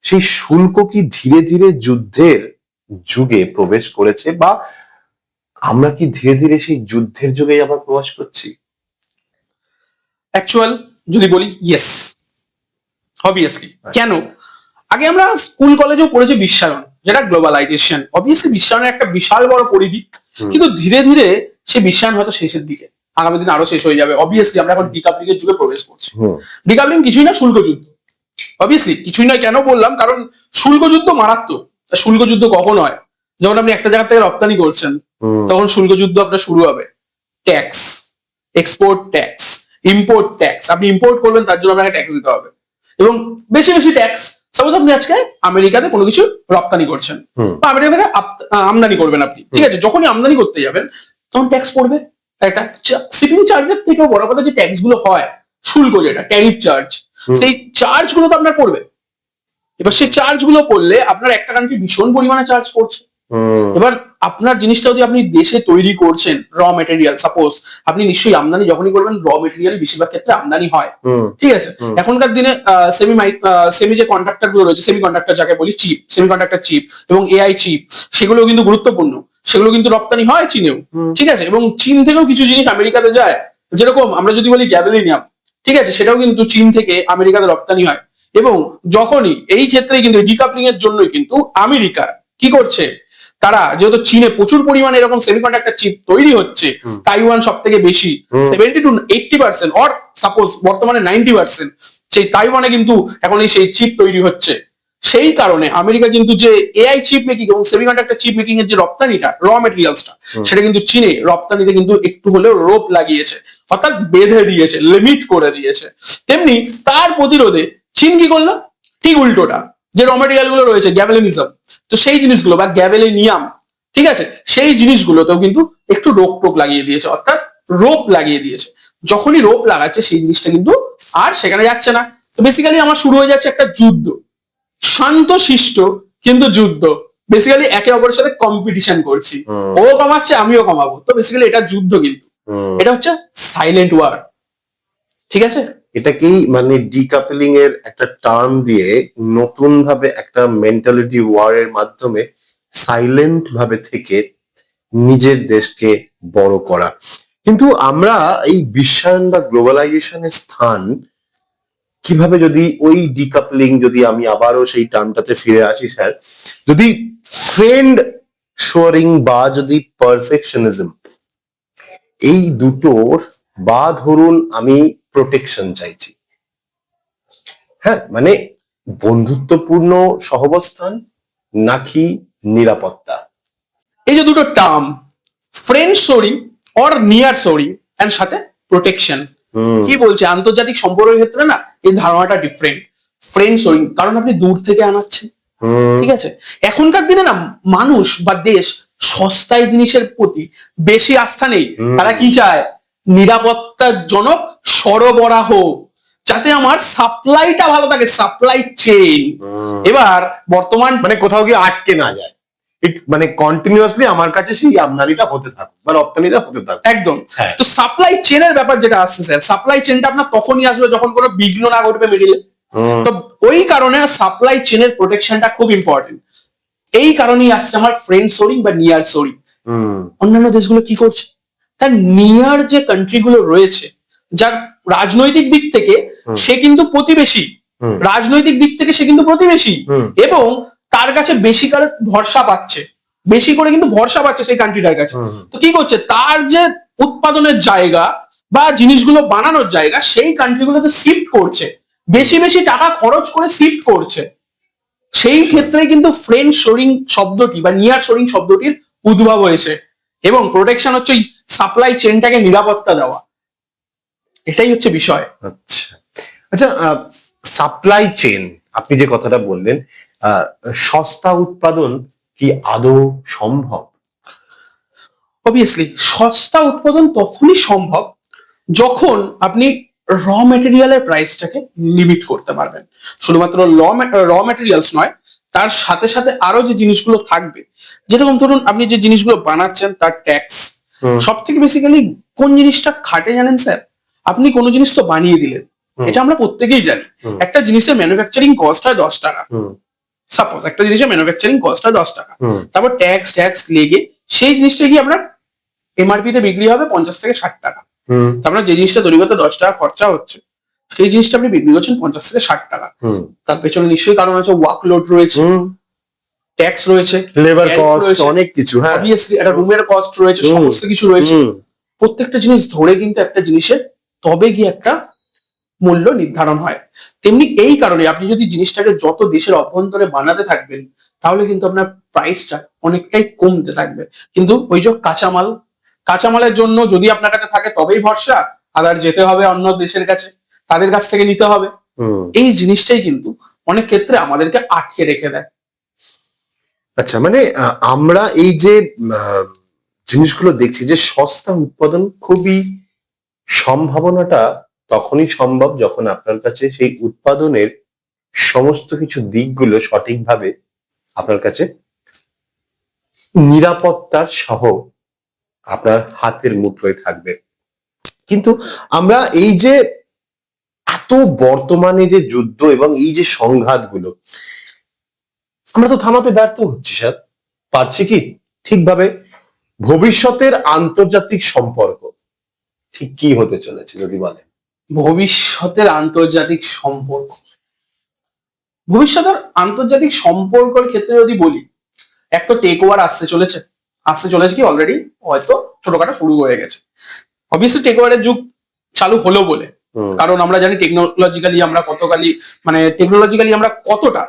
সেই শুল্ক কি ধীরে ধীরে যুদ্ধের যুগে প্রবেশ করেছে, বা আমরা কি ধীরে ধীরে সেই যুদ্ধের যুগে আবার প্রবেশ করছি? অ্যাকচুয়াল যদি বলি ইয়েস, অবভিয়াসলি। কেন? আগে আমরা স্কুল কলেজেও পড়েছি বিশ্বায়ন, যেটা গ্লোবালাইজেশন। অবভিয়াসলি বিশ্বায়নের একটা বিশাল বড় পরিধি, কিন্তু ধীরে ধীরে সে বিশ্বায়ন হয়তো শেষের দিকে, আগামী দিন আরো শেষ হয়ে যাবে। অবভিয়াসলি আমরা এখন ডিকাপলিং এর যুগে প্রবেশ করছি। ডিকাপলিং কিছুই না, শুল্ক যুদ্ধ। অবভিয়াসলি কিছুই নয়, কেন বললাম? কারণ শুল্ক যুদ্ধ মারাত্মক। শুল্ক যুদ্ধ কখন হয়? যখন আপনি একটা জায়গা থেকে রপ্তানি করছেন, তখন শুল্ক যুদ্ধ আপনার শুরু হবে। Tax, export tax, import tax, আপনি ইম্পোর্ট করবেন তার জন্য আপনাকে ট্যাক্স দিতে হবে, এবং বেশি বেশি ট্যাক্স। সাপোজ আপনি আজকে আমেরিকাতে কোনো কিছু রপ্তানি করছেন, বা আমেরিকা থেকে আমদানি করবেন আপনি, ঠিক আছে? যখনই আমদানি করতে যাবেন তখন ট্যাক্স পড়বে একটা। শিপিং চার্জের থেকেও বড় কথা যে ট্যাক্স গুলো হয়, শুল্ক যেটা ট্যারিফ চার্জ, সেই চার্জ গুলো তো আপনার পড়বে। এবার সেই চার্জ গুলো পড়লে আপনার একটা কান্ট্রি ভীষণ পরিমাণে চার্জ করছে। এবার আপনার জিনিসটা যদি আপনি দেশে তৈরি করছেন, র মেটেরিয়াল, সাপোজ আপনি নিশ্চয়ই আমদানি যখনই করবেন, র মেটেরিয়াল বেশিরভাগ ক্ষেত্রে আমদানি হয়, ঠিক আছে? এখনকার দিনে সেমি যে কন্ট্রাক্টর গুলো রয়েছে, সেমি কন্ট্রাক্টর যাকে বলি, চিপ, সেমি কন্ট্রাক্টর চিপ এবং এআই চিপ, সেগুলো কিন্তু গুরুত্বপূর্ণ। সেগুলো কিন্তু রপ্তানি হয় চীনেও, ঠিক আছে? এবং চীন থেকেও কিছু জিনিস আমেরিকাতে যায়, যেরকম আমরা যদি বলি গ্যাবেলিনিয়াম, ঠিক আছে, সেটাও কিন্তু চীন থেকে আমেরিকাতে রপ্তানি হয়। এবং যখনই এই ক্ষেত্রে কিন্তু ডিকাপলিং এর জন্যই কিন্তু আমেরিকা কি করছে, তারা যেহেতু চীনে প্রচুর পরিমাণে এরকম সেমিকন্ডাক্টর চিপ তৈরি হচ্ছে, তাইওয়ান সব থেকে বেশি 70 to 80%, অর সাপোজ বর্তমানে 90%, সেই তাইওয়ানে কিন্তু এখন এই সেই চিপ তৈরি হচ্ছে। সেই কারণে আমেরিকা কিন্তু যে এআই চিপ মেকিং এবং সেমিকন্ডাক্টর চিপ মেকিং এর যে রপ্তানিটা, র মেটেরিয়ালসটা, সেটা কিন্তু চীনে রপ্তানিতে কিন্তু একটু হলেও রোপ লাগিয়েছে, অর্থাৎ বেঁধে দিয়েছে, লিমিট করে দিয়েছে। তেমনি তার প্রতিরোধে চীন কি করলো? ঠিক উল্টোটা, যে র মেটেরিয়াল গুলো রয়েছে গ্যাবেলিনিজম, তো সেই জিনিসগুলো বা গ্যাবেলিনিয়াম, ঠিক আছে, সেই জিনিসগুলোতেও কিন্তু একটু রোপ টোপ লাগিয়ে দিয়েছে, অর্থাৎ রোপ লাগিয়ে দিয়েছে। যখনই রোপ লাগাচ্ছে সেই জিনিসটা কিন্তু আর সেখানে যাচ্ছে না। তো বেসিক্যালি আমার শুরু হয়ে যাচ্ছে একটা যুদ্ধ, শান্ত শিষ্ট কিন্তু যুদ্ধ। বেসিক্যালি একে অপরের সাথে কম্পিটিশন করছি, ও কমাচ্ছে আমিও কমাবো। তো বেসিক্যালি এটা যুদ্ধ, কিন্তু এটা হচ্ছে সাইলেন্ট ওয়ার, ঠিক আছে? এটাকেই মানে ডিকাপলিং এর একটা টার্ম দিয়ে নতুন ভাবে একটা মেন্টালিটি ওয়ারের মাধ্যমে সাইলেন্ট ভাবে থেকে নিজের দেশকে বড় করা। কিন্তু আমরা এই বিশ্বায়ন বা গ্লোবালাইজেশনের স্থান কিভাবে, যদি ওই ডিকাপলিং, যদি আমি আবারও সেই টার্মটাতে ফিরে আসি স্যার, যদি ফ্রেন্ড শোয়ারিং বা যদি পারফেকশনিজম, এই দুটোর বা ধরুন আমি প্রোটেকশন চাইছি, হ্যাঁ মানে বন্ধুত্বপূর্ণ সহাবস্থান নাকি নিরাপত্তা? এই যে দুটো term, friend shoring or near shoring and সাথে প্রোটেকশন, কি বলছে আন্তর্জাতিক সম্পর্কের ক্ষেত্রে না এই ধারণাটা ডিফারেন্ট। ফ্রেন্ড শোরিং কারণ আপনি দূর থেকে আনাচ্ছেন, ঠিক আছে। এখনকার দিনে না মানুষ বা দেশ সস্তায় জিনিসের প্রতি বেশি আস্থা নেই। তারা কি চায়? নিরাপত্তাজনক সরবরাহ, যাতে আমার সাপ্লাইটা ভালো থাকে, সাপ্লাই চেইন। এবার বর্তমান মানে কোথাও গিয়ে আটকে না যায়, মানে কন্টিনিউয়াসলি আমার কাছে সেই আমদানিটা হতে থাকুক বা রপ্তানিটা হতে থাকুক। একদম। হ্যাঁ। তো সাপ্লাই চেনের ব্যাপার যেটা আসছে স্যার, সাপ্লাই চেনটা আপনার তখনই আসবে যখন কোনো বিঘ্ন না ঘটবে মিডিলে। তো ওই কারণে সাপ্লাই চেনের প্রোটেকশনটা খুব ইম্পর্টেন্ট। এই কারণেই আসছে আমার ফ্রেন্ড শোরিং বা নিয়ার শোরিং। অন্যান্য দেশগুলো কি করছে? তার নিয়ার যে কান্ট্রি গুলো রয়েছে, যার রাজনৈতিক দিক থেকে সে কিন্তু প্রতিবেশী, রাজনৈতিক দিক থেকে সে কিন্তু প্রতিবেশী, এবং তার কাছে বেশি করে ভরসা পাচ্ছে, বেশি করে কিন্তু ভরসা পাচ্ছে সেই কান্ট্রিটার কাছে। তো কি করছে? তার যে উৎপাদনের জায়গা বা জিনিসগুলো বানানোর জায়গা, সেই কান্ট্রিগুলোতে শিফট করছে, বেশি বেশি টাকা খরচ করে শিফট করছে। সেই ক্ষেত্রে কিন্তু ফ্রেন্ড শোরিং শব্দটি বা নিয়ার শোরিং শব্দটির উদ্ভব হয়েছে। এবং প্রোটেকশন হচ্ছে সাপ্লাই চেনটাকে নিরাপত্তা দেওয়া, এটাই হচ্ছে বিষয়। আচ্ছা আচ্ছা, সাপ্লাই চেন আপনি যে কথাটা বললেন, সস্তা উৎপাদন কি আদৌ সম্ভব? অবভিয়াসলি সস্তা উৎপাদন তখনই সম্ভব যখন আপনি র মেটেরিয়ালের প্রাইসটাকে লিমিট করতে পারবেন। শুধুমাত্র র মেটেরিয়ালস নয়, তার সাথে সাথে আরো যে জিনিসগুলো থাকবে, যেরকম ধরুন আপনি যে জিনিসগুলো বানাচ্ছেন তার ট্যাক্স। সব থেকে বেসিক্যালি কোন জিনিসটা খাটে জানেন স্যার? আপনি কোনো জিনিস তো বানিয়ে দিলেন, এটা আমরা প্রত্যেকেই জানি। একটা জিনিসের ম্যানুফ্যাকচারিং কস্ট হয় 10 টাকা, সাপোজ একটা জিনিসের ম্যানুফ্যাকচারিং কস্ট হয় 10 টাকা। তারপর ট্যাক্স লেগে সেই জিনিসটা কি আপনার এমআরপি তে বিক্রি হবে 50 থেকে 60 টাকা। তারপরে যে জিনিসটা তৈরি করতে 10 টাকা খরচা হচ্ছে, সেই জিনিসটা আপনি বিক্রি করছেন 50 থেকে 60 টাকা। তার পেছনে নিশ্চয়ই কারণ আছে, ওয়ার্কলোড রয়েছে, ট্যাক্স রয়েছে, লেবার কস্ট, অনেক কিছু। হ্যাঁ, অবভিয়াসলি একটা রুমের কস্ট রয়েছে, সমস্ত কিছু রয়েছে। প্রত্যেকটা জিনিস ধরে কিন্তু একটা জিনিসের তবে গিয়ে একটা মূল্য নির্ধারণ হয়। তেমনি এই কারণে আপনি যদি জিনিসটাকে যত দেশের অভ্যন্তরে বানাতে থাকবেন, তাহলে কিন্তু আপনার প্রাইসটা অনেকটাই কমতে থাকবে। কিন্তু ওই যে কাঁচামালের জন্য যদি আপনার কাছে থাকে তবেই ভরসা, আদার যেতে হবে অন্য দেশের কাছে, তাদের কাছ থেকে নিতে হবে। এই জিনিসটাই কিন্তু অনেক ক্ষেত্রে আমাদেরকে আটকে রেখে দেয়। আচ্ছা, মানে আমরা এই যে জিনিসগুলো দেখছি যে সস্তা উৎপাদন খুবই সম্ভাবনাটা তখনই সম্ভব যখন আপনার কাছে সেই উৎপাদনের সমস্ত কিছু দিকগুলো সঠিকভাবে আপনার কাছে নিরাপত্তার সহ আপনার হাতের মুঠোয় থাকবে। কিন্তু আমরা এই যে এত বর্তমানে যে যুদ্ধ এবং এই যে সংঘাতগুলো, আমরা তো থামাতে ব্যর্থ হচ্ছি স্যার। পারছি কি ঠিকভাবে? ভবিষ্যতের আন্তর্জাতিক সম্পর্ক ঠিক কি হতে চলেছে যদি বলেন? ভবিষ্যতের আন্তর্জাতিক সম্পর্কের ক্ষেত্রে যদি বলি, এক তো টেক ওভার আসতে চলেছে কি অলরেডি হয়তো ছোটখাটো শুরু হয়ে গেছে। অবভিয়াসলি টেক ওভারের যুগ চালু হলো বলে, কারণ আমরা জানি টেকনোলজিক্যালি আমরা কতটা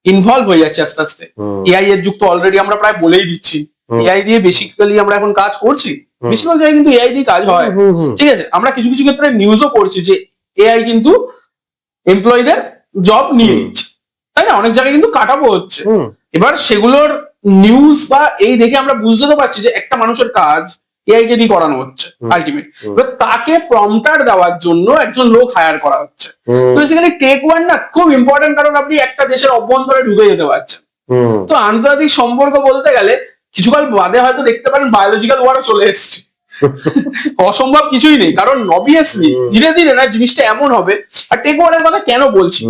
ইনভলভ হয়ে যাচ্ছে আস্তে আস্তে। এআই এর যুগ তো অলরেডি আমরা প্রায় বলেই দিচ্ছি, এআই দিয়ে বেসিক্যালি আমরা এখন কাজ করছি। বেশিরভাগ জায়গায় কিন্তু এআই দিয়ে কাজ হয়, ঠিক আছে। আমরা কিছু কিছু ক্ষেত্রে নিউজও পড়ছি যে এআই কিন্তু এমপ্লয়ীদের জব নিয়ে নিচ্ছে, তাই না? অনেক জায়গায় কিন্তু কাটাবো হচ্ছে। এবার সেগুলোর নিউজ বা এই দেখে আমরা বুঝতে তো পারছি যে একটা মানুষের কাজ এআই কে দিয়ে করানো হচ্ছে আলটিমেট। এবার তাকে প্রম্পটার দেওয়ার জন্য একজন লোক হায়ার করা হচ্ছে। তো বেসিক্যালি টেক ওয়ান না খুব ইম্পর্টেন্ট, কারণ আপনি একটা দেশের অভ্যন্তরে ঢুকে যেতে পারছেন। তো আন্তর্জাতিক সম্পর্ক বলতে গেলে কিছুকাল বাদে হয়তো দেখতে পারেন বায়োলজিক্যাল ওয়ারও চলে এসছে, অসম্ভব কিছুই নেই, কারণ অবভিয়াসলি ধীরে ধীরে না জিনিসটা এমন হবে। আর টেক ওভারের কথা কেন বলছি,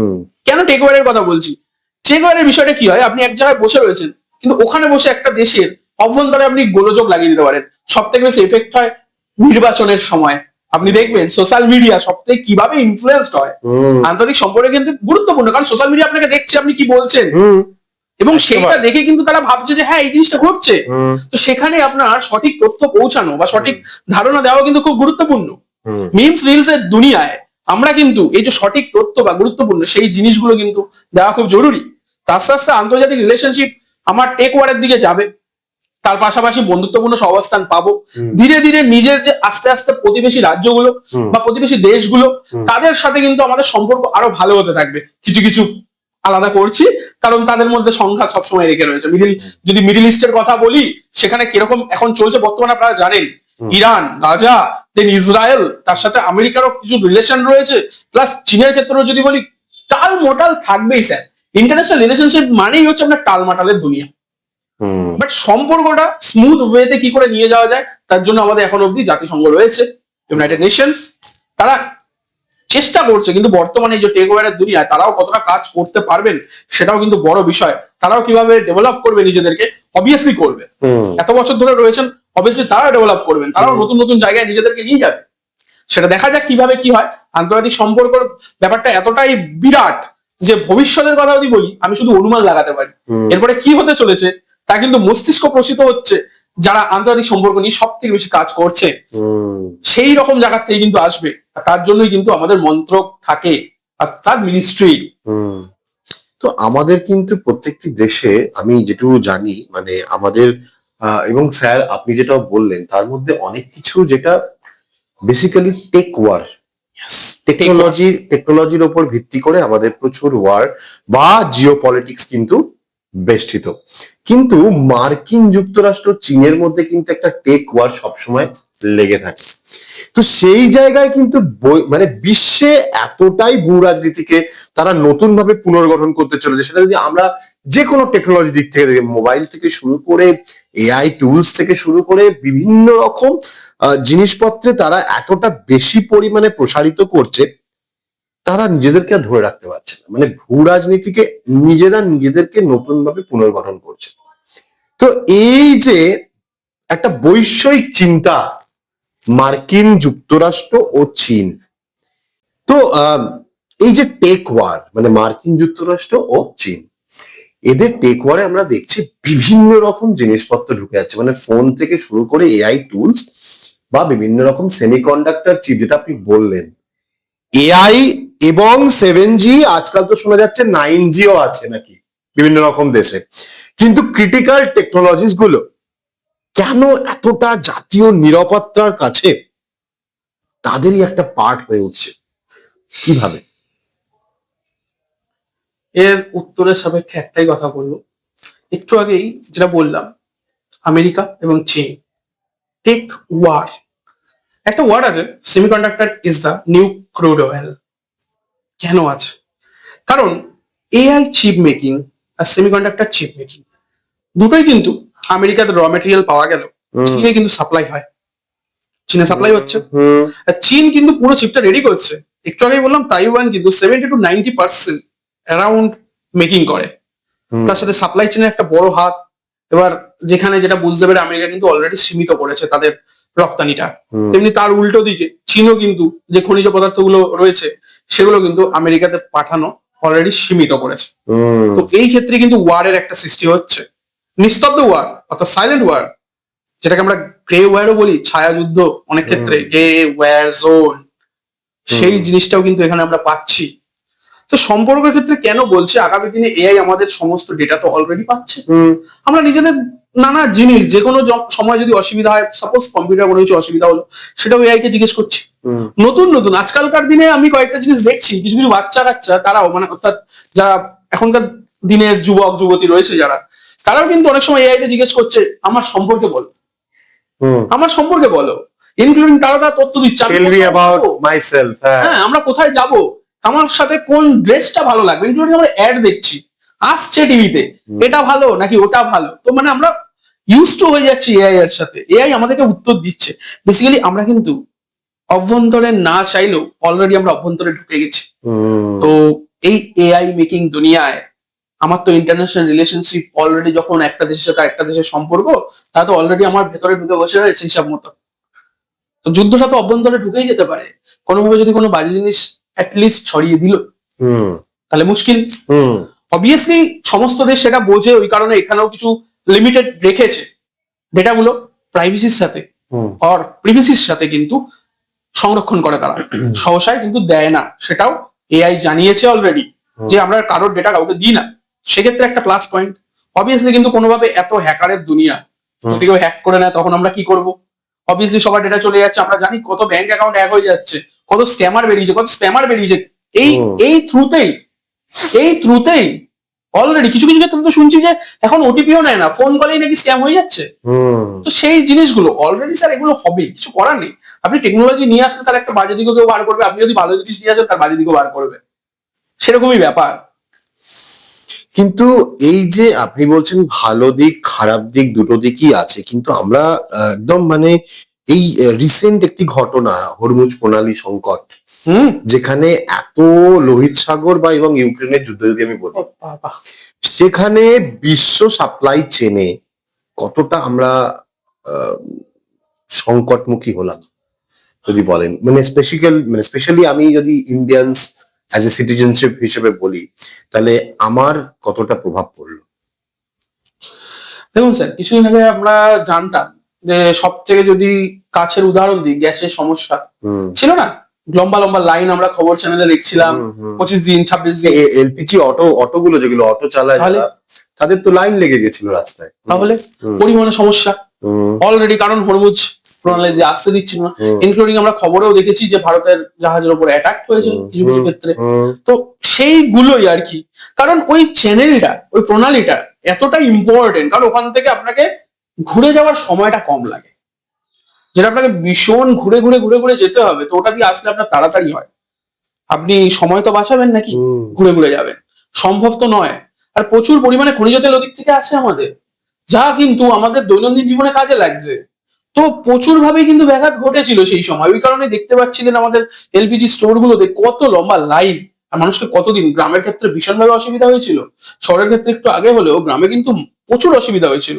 কেন টেক ওভারের কথা বলছি, টেক ওভারের বিষয়টা কি হয়, আপনি এক জায়গায় বসে রয়েছেন কিন্তু ওখানে বসে একটা দেশের অভ্যন্তরে আপনি গোলযোগ লাগিয়ে দিতে পারেন। সব থেকে বেশি এফেক্ট হয় নির্বাচনের সময়। আপনি দেখবেন সোশ্যাল মিডিয়া সব থেকে কিভাবে ইনফ্লুয়েন্সড হয়। আন্তর্জাতিক সম্পর্কে কিন্তু গুরুত্বপূর্ণ, কারণ সোশ্যাল মিডিয়া আপনাকে দেখছে আপনি কি বলছেন, এবং সেইটা দেখে কিন্তু তারা ভাবছে যে হ্যাঁ এই জিনিসটা ঘটছে। তো সেখানে আপনার সঠিক তথ্য পৌঁছানো বা সঠিক ধারণা দেওয়া কিন্তু খুব গুরুত্বপূর্ণ। মিমস রিলস এর দুনিয়ায় আমরা কিন্তু এই যে সঠিক তথ্য বা গুরুত্বপূর্ণ সেই জিনিসগুলো কিন্তু দেওয়া খুব জরুরি। তা আস্তে আস্তে আন্তর্জাতিক রিলেশনশিপ আমার টেক ওয়ারের দিকে যাবে, তার পাশাপাশি বন্ধুত্বপূর্ণ সহাবস্থান পাবো। ধীরে ধীরে নিজের যে আস্তে আস্তে প্রতিবেশী রাজ্যগুলো বা প্রতিবেশী দেশগুলো তাদের সাথে কিন্তু আমাদের সম্পর্ক আরো ভালো হতে থাকবে। কিছু কিছু আলাদা করছি কারণ তাদের মধ্যে সংঘাত সবসময় রেখে রয়েছে। যদি মিডল ইস্টের কথা বলি, সেখানে কিরকম এখন চলছে বর্তমানে আপনারা জানেন, ইরান, গাজা, দেন ইসরায়েল, তার সাথে আমেরিকারও কিছু রিলেশন রয়েছে, প্লাস চীনের ক্ষেত্রেও যদি বলি টাল মোটাল থাকবেই স্যার। ইন্টারন্যাশনাল রিলেশনশিপ মানেই হচ্ছে আপনার টাল মাটালের দুনিয়া। বাট সম্পর্কটা স্মুথ ওয়েতে কি করে নিয়ে যাওয়া যায় তার জন্য আমাদের এখন অব্দি জাতিসংঘ রয়েছে, ইউনাইটেড নেশনস, তারা চেষ্টা করছে। কিন্তু বর্তমানে এই যে টেক ওভারের দুনিয়ায় তারাও কতটা কাজ করতে পারবেন সেটাও কিন্তু বড় বিষয়। তারাও কিভাবে ডেভেলপ করবে নিজেদেরকে, অবভিয়াসলি করবে। এত বছর ধরে রয়েছেন, অবভিয়াসলি তারাও ডেভেলপ করবেন, তারাও নতুন নতুন জায়গায় নিজেদেরকে নিয়ে যাবে। সেটা দেখা যাক কিভাবে কি হয়। আন্তর্জাতিক সম্পর্কের ব্যাপারটা এতটাই বিরাট যে ভবিষ্যতের কথা যদি বলি আমি শুধু অনুমান লাগাতে পারি। এরপরে কি হতে চলেছে তা কিন্তু মস্তিষ্ক প্রসিত হচ্ছে যারা আন্তর্জাতিক সম্পর্ক নিয়ে সব থেকে বেশি কাজ করছে সেই রকম জায়গা থেকে কিন্তু আসবে। তার জন্যই কিন্তু আমাদের মন্ত্রক থাকে আর তার মিনিস্ট্রি। তো আমাদের কিন্তু প্রত্যেকটি দেশে আমি যেটুকু জানি মানে আমাদের এবং স্যার আপনি যেটা বললেন তার মধ্যে অনেক কিছু যেটা বেসিক্যালি টেক ওয়ার, টেকনোলজির উপর ভিত্তি করে আমাদের প্রচুর ওয়ার বা জিও পলিটিক্স কিন্তু বেষ্টিত। কিন্তু মার্কিন যুক্তরাষ্ট্র চীনের মধ্যে কিন্তু একটা টেক ওয়ার সবসময় লেগে থাকে। তো সেই জায়গায় কিন্তু মানে বিশ্বে এতটাই ভূ রাজনীতিকে তারা নতুন ভাবে পুনর্গঠন করতে চলেছে। সেটা যদি আমরা যে কোনো টেকনোলজি দিক থেকে দেখি, মোবাইল থেকে শুরু করে এআই টুলস থেকে শুরু করে বিভিন্ন রকম জিনিসপত্রে তারা এতটা বেশি পরিমাণে প্রসারিত করছে তারা নিজেদেরকে আর ধরে রাখতে পারছে না। মানে ভূ রাজনীতিকে নিজেদেরকে নতুন ভাবে পুনর্গঠন করছে। তো এই যে একটা বৈষয়িক চিন্তা মার্কিন যুক্তরাষ্ট্র ও চীন, তো এই যে টেক ওয়ার মানে মার্কিন যুক্তরাষ্ট্র ও চীন, এদের টেক ওয়ারে আমরা দেখছি বিভিন্ন রকম জিনিসপত্র ঢুকে যাচ্ছে। মানে ফোন থেকে শুরু করে এআই টুলস বা বিভিন্ন রকম সেমিকন্ডাক্টর চিপ, যেটা আপনি বললেন এআই এবং 7G, আজকাল তো শোনা যাচ্ছে 9Gও আছে নাকি বিভিন্ন রকম দেশে। কিন্তু ক্রিটিক্যাল টেকনোলজিস গুলো কেন এতটা জাতীয় নিরাপত্তার কাছে তাদেরই একটা পার্ট হয়ে উঠছে, কিভাবে? এর উত্তরের সাপেক্ষে একটাই কথা বলবো। একটু আগেই যেটা বললাম, আমেরিকা এবং চীন টেক ওয়ার, একটা ওয়ার্ড আছে semiconductor is the new crude oil. কেন আছে? কারণ এআই চিপ মেকিং আর সেমিকন্ডাক্টর চিপ মেকিং দুটোই কিন্তু আমেরিকাতে র মেটেরিয়াল পাওয়া গেল, চীনে কিন্তু সাপ্লাই হয়, চীনে সাপ্লাই হচ্ছে। আর চীন কিন্তু পুরো চিপটা রেডি করছে। একটু আগেই বললাম তাইওয়ান কিন্তু 70 to 90% অ্যারাউন্ড মেকিং করে, তার সাথে সাপ্লাই চেনের একটা বড় হাত। এবার যেখানে যেটা বুঝতে পেরে আমেরিকা কিন্তু অলরেডি সীমিত করেছে তাদের রপ্তানিটা, তেমনি তার উল্টো দিকে চীনও কিন্তু যে খনিজ পদার্থগুলো রয়েছে সেগুলো কিন্তু আমেরিকাতে পাঠানো অলরেডি সীমিত করেছে। তো এই ক্ষেত্রে কিন্তু ওয়ারের একটা সৃষ্টি হচ্ছে, নিস্তব্ধ ওয়ার অর্থাৎ সাইলেন্ট ওয়ার, যেটাকে আমরা গ্রে ওয়ারও বলি, ছায়া যুদ্ধ অনেক ক্ষেত্রে, গ্রে ওয়ার জোন, সেই জিনিসটাও কিন্তু এখানে আমরা পাচ্ছি। তো সম্পর্কের ক্ষেত্রে কেন বলছি, আগামী দিনে এআই আমাদের সমস্ত ডেটা তো অলরেডি পাচ্ছে। আমরা নিজেদের নানা জিনিস যে কোনো সময় যদি অসুবিধা হয়, সাপোজ কম্পিউটার কোনো কিছু অসুবিধা হলো, সেটাও এআই কে জিজ্ঞেস করছি। নতুন নতুন আজকালকার দিনে আমি কয়েকটা জিনিস দেখছি, কিছু কিছু বাচ্চা কাচ্চা তারাও মানে অর্থাৎ যারা এখনকার দিনের যুবক যুবতী রয়েছে যারা, তারাও কিন্তু অনেক সময় এআই কে জিজ্ঞেস করছে আমার সম্পর্কে বলো, আমার সম্পর্কে বলো, ইনক্লুডিং তারা তথ্য দিচ্ছে হ্যাঁ আমরা কোথায় যাব, আমার সাথে কোন ড্রেসটা ভালো লাগবে, ইনক্লুডিং আমরা অ্যাড দেখছি আসছে টিভিতে, এটা ভালো নাকি ওটা ভালো। তো মানে আমরা ইউজ টু হয়ে যাচ্ছি এআই এর সাথে। এআই আমাদেরকে উত্তর দিচ্ছে। বেসিক্যালি আমরা কিন্তু অভ্যন্তরে না চাইলেও অলরেডি আমরা অভ্যন্তরে ঢুকে গেছি। তো এই এআই মেকিং দুনিয়ায় আমার তো ইন্টারন্যাশনাল রিলেশনশিপ অলরেডি, যখন একটা দেশের সাথে একটা দেশের সম্পর্ক, তা তো অলরেডি আমার ভেতরে ঢুকে বসে রয়েছে হিসাব মতো। তো যুদ্ধটা তো অভ্যন্তরে ঢুকেই যেতে পারে। কোনোভাবে যদি কোনো বাজে জিনিস অ্যাটলিস্ট ছড়িয়ে দিল, তাহলে মুশকিল। অবভিয়াসলি সমস্ত দেশ সেটা বোঝে, ওই কারণে এখানেও কিছু লিমিটেড রেখেছে ডেটাগুলো প্রাইভেসির সাথে আর প্রিভেসির সাথে কিন্তু সংরক্ষণ করে তারা, সহসায় কিন্তু দেয় না। সেটাও এআই জানিয়েছে অলরেডি যে আমরা কারোর ডেটা কাউকে দিই না। সেক্ষেত্রে একটা প্লাস পয়েন্ট। অবভিয়াসলি কিন্তু কোনোভাবে এত হ্যাকারের দুনিয়া, যদি কেউ হ্যাক করে নেয় তখন আমরা কি করব? অবভিয়াসলি সবার ডেটা চলে যাচ্ছে। আমরা জানি কত ব্যাংক অ্যাকাউন্ট হ্যাক হয়ে যাচ্ছে, কত স্ক্যামার বেরিয়েছে, কত স্প্যামার বেরিয়েছে এই থ্রুতেই অলরেডি কিছু কিছু ক্ষেত্রে তো শুনছি যে এখন ওটিপিও নেয় না, ফোন কলেই নাকি স্ক্যাম হয়ে যাচ্ছে। তো সেই জিনিসগুলো অলরেডি স্যার এগুলো হবে, কিছু করার নেই। আপনি টেকনোলজি নিয়ে আসলে তার একটা বাজে দিকও কেউ বার করবে, আপনি যদি ভালো জিনিস নিয়ে আসেন তার বাজে দিকও বার করবে, সেরকমই ব্যাপার। কিন্তু এই যে আপনি বলছেন ভালো দিক খারাপ দিক দুটো দিকই আছে, কিন্তু আমরা একদম মানে এই রিসেন্ট একটি ঘটনা হরমুজ প্রণালী সংকট, যেখানে এত লোহিত সাগর বা এবং ইউক্রেনের যুদ্ধ যদি আমি বলি, সেখানে বিশ্ব সাপ্লাই চেনে কতটা আমরা সংকটমুখী হলাম যদি বলেন, মানে স্পেশালি আমি যদি ইন্ডিয়ানস অ্যাজ এ সিটিজেনশিপ হিসেবে বলি, তাহলে আমার কতটা প্রভাব পড়লো? দেখুন স্যার, কিছুদিন আগে আমরা জানতাম যে সব থেকে যদি কাছের উদাহরণ দিই, গ্যাসের সমস্যা ছিল না, লম্বা লম্বা লাইন আমরা খবর চ্যানেলে দেখছিলাম, 25 দিন 26 দিন। এলপিজি অটোগুলো যেগুলো অটো চালায় তাদের তো লাইন লেগে গেছিল রাস্তায়। তাহলে পরিবহনের সমস্যা অলরেডি, কারণ হরমুজ প্রণালী আসতে দিচ্ছিল না। ইনক্লুডিং আমরা খবরেও দেখেছি যে ভারতের জাহাজের উপর অ্যাটাক হয়েছে কিছু কিছু ক্ষেত্রে। তো সেইগুলোই আর কি, কারণ ওই চ্যানেলটা, ওই প্রণালীটা এতটা ইম্পর্টেন্ট, কারণ ওখান থেকে আপনাকে ঘুরে যাওয়ার সময়টা কম লাগে, যেটা আপনাকে ভীষণ ঘুরে ঘুরে ঘুরে ঘুরে যেতে হবে। তো ওটা দিয়ে আসলে আপনার তাড়াতাড়ি হয়, আপনি সময় তো বাঁচাবেন নাকি ঘুরে ঘুরে যাবেন? সম্ভব তো নয়। আর প্রচুর পরিমাণে খনিজ তেল ওদিক থেকে আসে আমাদের, যা কিন্তু আমাদের দৈনন্দিন জীবনে কাজে লাগছে। তো প্রচুর ভাবেই কিন্তু ব্যাঘাত ঘটেছিল সেই সময়। ওই কারণে দেখতে পাচ্ছিলেন আমাদের এলপিজি স্টোর গুলোতে কত লম্বা লাইন, আর মানুষকে কতদিন, গ্রামের ক্ষেত্রে ভীষণভাবে অসুবিধা হয়েছিল, শহরের ক্ষেত্রে একটু আগে হলেও গ্রামে কিন্তু প্রচুর অসুবিধা হয়েছিল।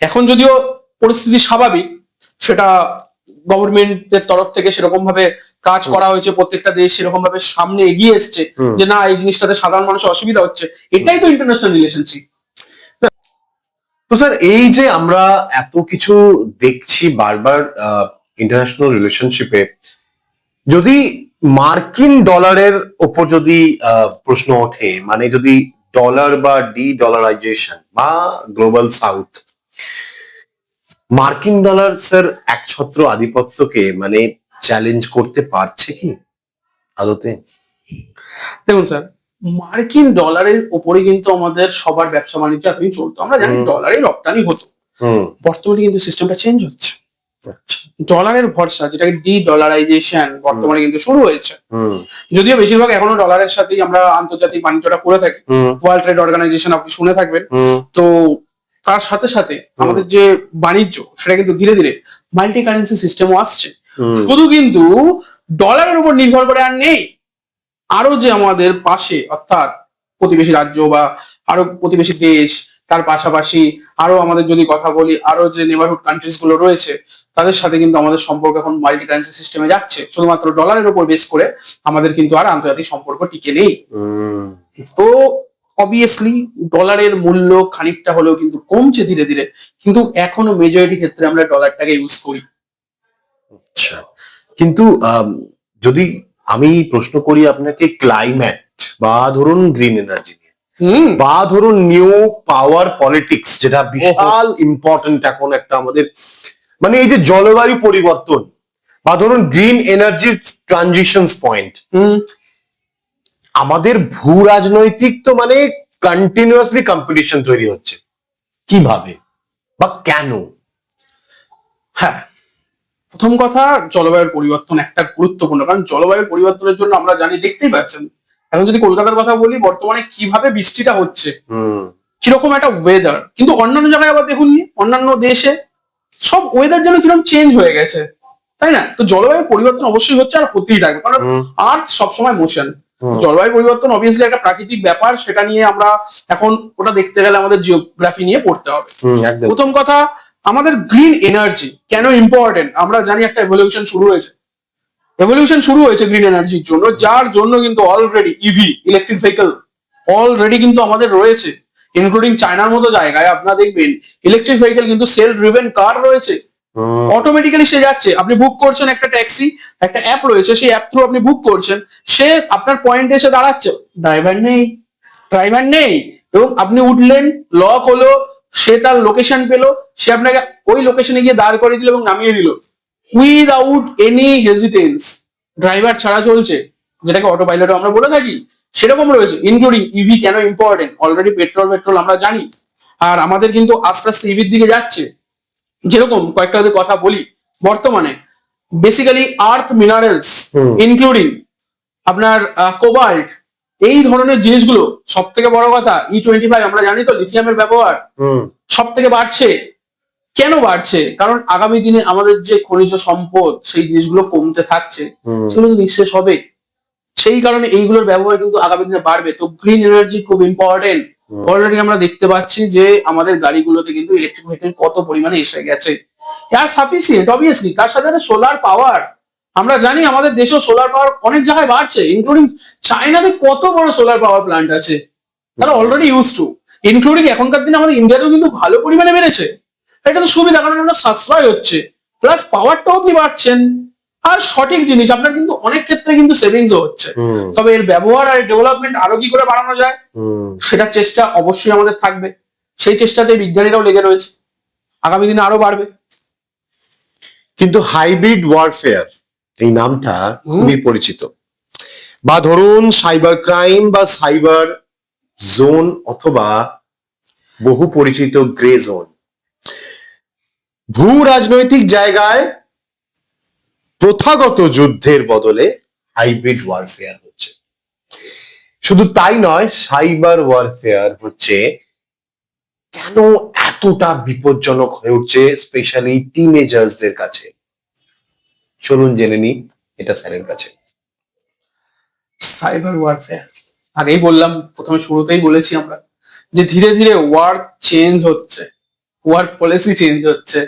এখন যদিও পরিস্থিতি স্বাভাবিক, সেটা গভর্নমেন্টের তরফ থেকে সেরকম ভাবে কাজ করা হয়েছে, প্রত্যেকটা দেশ সেরকম ভাবে সামনে এগিয়ে এসছে যে না এই জিনিসটাতে সাধারণ মানুষের অসুবিধা হচ্ছে। এটাই তো ইন্টারন্যাশনাল রিলেশনশিপ। তো স্যার, এই যে আমরা এত কিছু দেখছি বারবার ইন্টারন্যাশনাল রিলেশনশিপে, যদি মার্কিন ডলারের ওপর যদি প্রশ্ন ওঠে, মানে যদি ডলার বা ডি ডলারাইজেশন বা গ্লোবাল সাউথ, মার্কিন ডলার স্যার একছত্র আধিপত্যকে মানে চ্যালেঞ্জ করতে পারছে কি আদতে? দেখুন স্যার, মার্কিন ডলারের উপরে কিন্তু আমাদের সবার ব্যবসা বাণিজ্য এতদিন চলতো, আমরা জানি ডলারে রপ্তানি হতো। বর্তমানে কিন্তু সিস্টেমটা চেঞ্জ হচ্ছে। ডলারের ভরসা, যেটাকে ডি ডলারাইজেশন বর্তমানে কিন্তু শুরু হয়েছে। যদিও বেশিরভাগ এখনো ডলারের সাথেই আমরা আন্তর্জাতিক বাণিজ্যটা করে থাকি, ওয়ার্ল্ড ট্রেড অর্গানাইজেশন আপনি শুনে থাকবেন। তো তার সাথে সাথে আমাদের যে বাণিজ্য, সেটা কিন্তু ধীরে ধীরে মাল্টি কারেন্সি সিস্টেমও আসছে। শুধু কিন্তু ডলারের উপর নির্ভর করে আর নেই, আরো যে আমাদের পাশে অর্থাৎ প্রতিবেশী রাজ্য বা আরো প্রতিবেশী দেশ, তার পাশাপাশি আরো আমাদের যদি কথা বলি আরো যে নেবারহুড কান্ট্রিজ গুলো রয়েছে, তাদের সাথে কিন্তু আমাদের সম্পর্ক এখন মাল্টি কারেন্সি সিস্টেমে যাচ্ছে। শুধুমাত্র ডলারের উপর বেস করে আমাদের কিন্তু আর আন্তর্জাতিক সম্পর্ক টিকে নেই। তো অবভিয়াসলি ডলারের মূল্য খানিকটা হলেও কিন্তু কমছে ধীরে ধীরে, কিন্তু এখনো মেজরিটি ক্ষেত্রে আমরা ডলারটাকে ইউজ করি। আচ্ছা, কিন্তু যদি আমি প্রশ্ন করি আপনাকে ক্লাইমেট বা ধরুন গ্রিন এনার্জি নিয়ে, বা ধরুন নিউ পাওয়ার পলিটিক্স, যেটা বিশাল ইম্পর্টেন্ট এখন একটা আমাদের, মানে এই যে জলবায়ু পরিবর্তন বা ধরুন গ্রিন এনার্জি ট্রানজিশনস পয়েন্ট, আমাদের ভূ রাজনৈতিক তো মানে কন্টিনিউয়াসলি কম্পিটিশন তৈরি হচ্ছে, কিভাবে বা কেন? হ্যাঁ, প্রথম কথা, জলবায়ুর পরিবর্তন একটা গুরুত্বপূর্ণ, কারণ জলবায়ুর পরিবর্তনের জন্য আমরা জানি, দেখতেই পাচ্ছেন এখন যদি কলকাতার কথা বলি, বর্তমানে কিভাবে বৃষ্টিটা হচ্ছে। কিরকম একটা ওয়েদার, কিন্তু অন্যান্য জায়গায় আবার দেখুন অন্যান্য দেশে সব ওয়েদার যেন কিরকম চেঞ্জ হয়ে গেছে, তাই না? তো জলবায়ু পরিবর্তন অবশ্যই হচ্ছে আর হতেই থাকবে, কারণ আর্থ সবসময় মোশন। জলবায়ু পরিবর্তন অবভিয়াসলি একটা প্রাকৃতিক ব্যাপার, সেটা নিয়ে আমরা এখন ওটা দেখতে গেলে আমাদের জিওগ্রাফি নিয়ে পড়তে হবে। প্রথম কথা, আমাদের গ্রিন এনার্জি কেন ইম্পর্টেন্ট? আমরা জানি একটা এভলিউশন শুরু হয়েছে গ্রিন এনার্জির জন্য, যার জন্য কিন্তু already EV electric vehicle already কিন্তু আমাদের রয়েছে, ইনক্লুডিং চায়নার মতো জায়গায় আপনারা দেখবেন ইলেকট্রিক ভেহিকল কিন্তু সেলফ ড্রিভেন কার রয়েছে, অটোমেটিক্যালি সে যাচ্ছে। আপনি বুক করছেন একটা ট্যাক্সি, একটা অ্যাপ রয়েছে, সেই অ্যাপ থ্রু আপনি বুক করছেন, সে আপনার পয়েন্টে এসে দাঁড়াচ্ছে, ড্রাইভার নেই, এবং আপনি উঠলেন, লক হলো, সে তার লোকেশন পেলো, সে আপনাকে ওই লোকেশনে গিয়ে দাঁড় করিয়ে দিল এবং নামিয়ে দিল উইদাউট এনি হেজিটেন্স, ড্রাইভার ছাড়া চলছে, যেটাকে অটো পাইলট আমরা বলে থাকি, সেরকম রয়েছে। ইনক্লুডিং ইভি কেন ইম্পর্টেন্ট? অলরেডি পেট্রোল আমরা জানি, আর আমাদের কিন্তু আস্তে আস্তে ইভির দিকে যাচ্ছে। যেরকম কয়েকটা যদি কথা বলি, বর্তমানে বেসিক্যালি আর্থ মিনারেলস ইনক্লুডিং আপনার কোবাল্ট, এই ধরনের জিনিসগুলো, সব থেকে বড় কথা E25, আমরা জানি তো লিথিয়ামের ব্যবহার সব থেকে বাড়ছে। কেন বাড়ছে? কারণ আগামী দিনে আমাদের যে খনিজ সম্পদ, সেই জিনিসগুলো কমতে থাকছে, সেগুলো তো নিঃশেষ হবে, সেই কারণে এইগুলোর ব্যবহার কিন্তু আগামী দিনে বাড়বে। তো গ্রিন এনার্জি খুব ইম্পর্টেন্ট। অলরেডি আমরা দেখতে পাচ্ছি যে আমাদের গাড়িগুলোতে কিন্তু ইলেকট্রিক ভেহিকল কত পরিমাণে এসে গেছে, আর সাফিসিয়েন্ট অবভিয়াসলি। তার সাথে সোলার পাওয়ার, আমরা জানি আমাদের দেশেও সোলার পাওয়ার অনেক জায়গায় বাড়ছে, ইনক্লুডিং চায়নাতে কত বড় সোলার পাওয়ার প্ল্যান্ট আছে, তারা অলরেডি ইউজ টু। ইনক্লুডিং এখনকার দিনে আমাদের ইন্ডিয়াতেও কিন্তু ভালো পরিমাণে বেড়েছে। এটা তো সুবিধা, কারণ আমরা সাশ্রয় হচ্ছে, প্লাস পাওয়ারটাও আপনি বাড়ছেন, আর সঠিক জিনিস আপনার কিন্তু অনেক ক্ষেত্রে কিন্তু সেভিংসও হচ্ছে। তবে এর ব্যবহার আর ডেভেলপমেন্ট আরো কি করে বাড়ানো যায়, সেটার চেষ্টা অবশ্যই আমাদের থাকবে। সেই চেষ্টাতে বিজ্ঞানীরাও লেগে রয়েছে, আগামী দিনে আরো বাড়বে। কিন্তু হাইব্রিড ওয়ারফেয়ার এই নামটা খুবই পরিচিত, বা ধরুন সাইবার ক্রাইম বা সাইবার জোন, অথবা বহু পরিচিত গ্রে জোন। ভূ রাজনৈতিক জায়গায় প্রথাগত যুদ্ধের বদলে হাইব্রিড ওয়ারফেয়ার হচ্ছে। শুধু তাই নয়, সাইবার ওয়ারফেয়ার হচ্ছে কেন এতটা বিপজ্জনক হয়ে উঠছে, স্পেশালি টিনেজার্সদের কাছে। চলুন জেনে নি এটা স্যারের কাছে। সাইবার ওয়ারফেয়ার, আগেই বললাম, প্রথমে শুরুতেই বলেছি আমরা যে ধীরে ধীরে ওয়ার চেঞ্জ হচ্ছে, ওয়ার পলিসি চেঞ্জ হচ্ছে।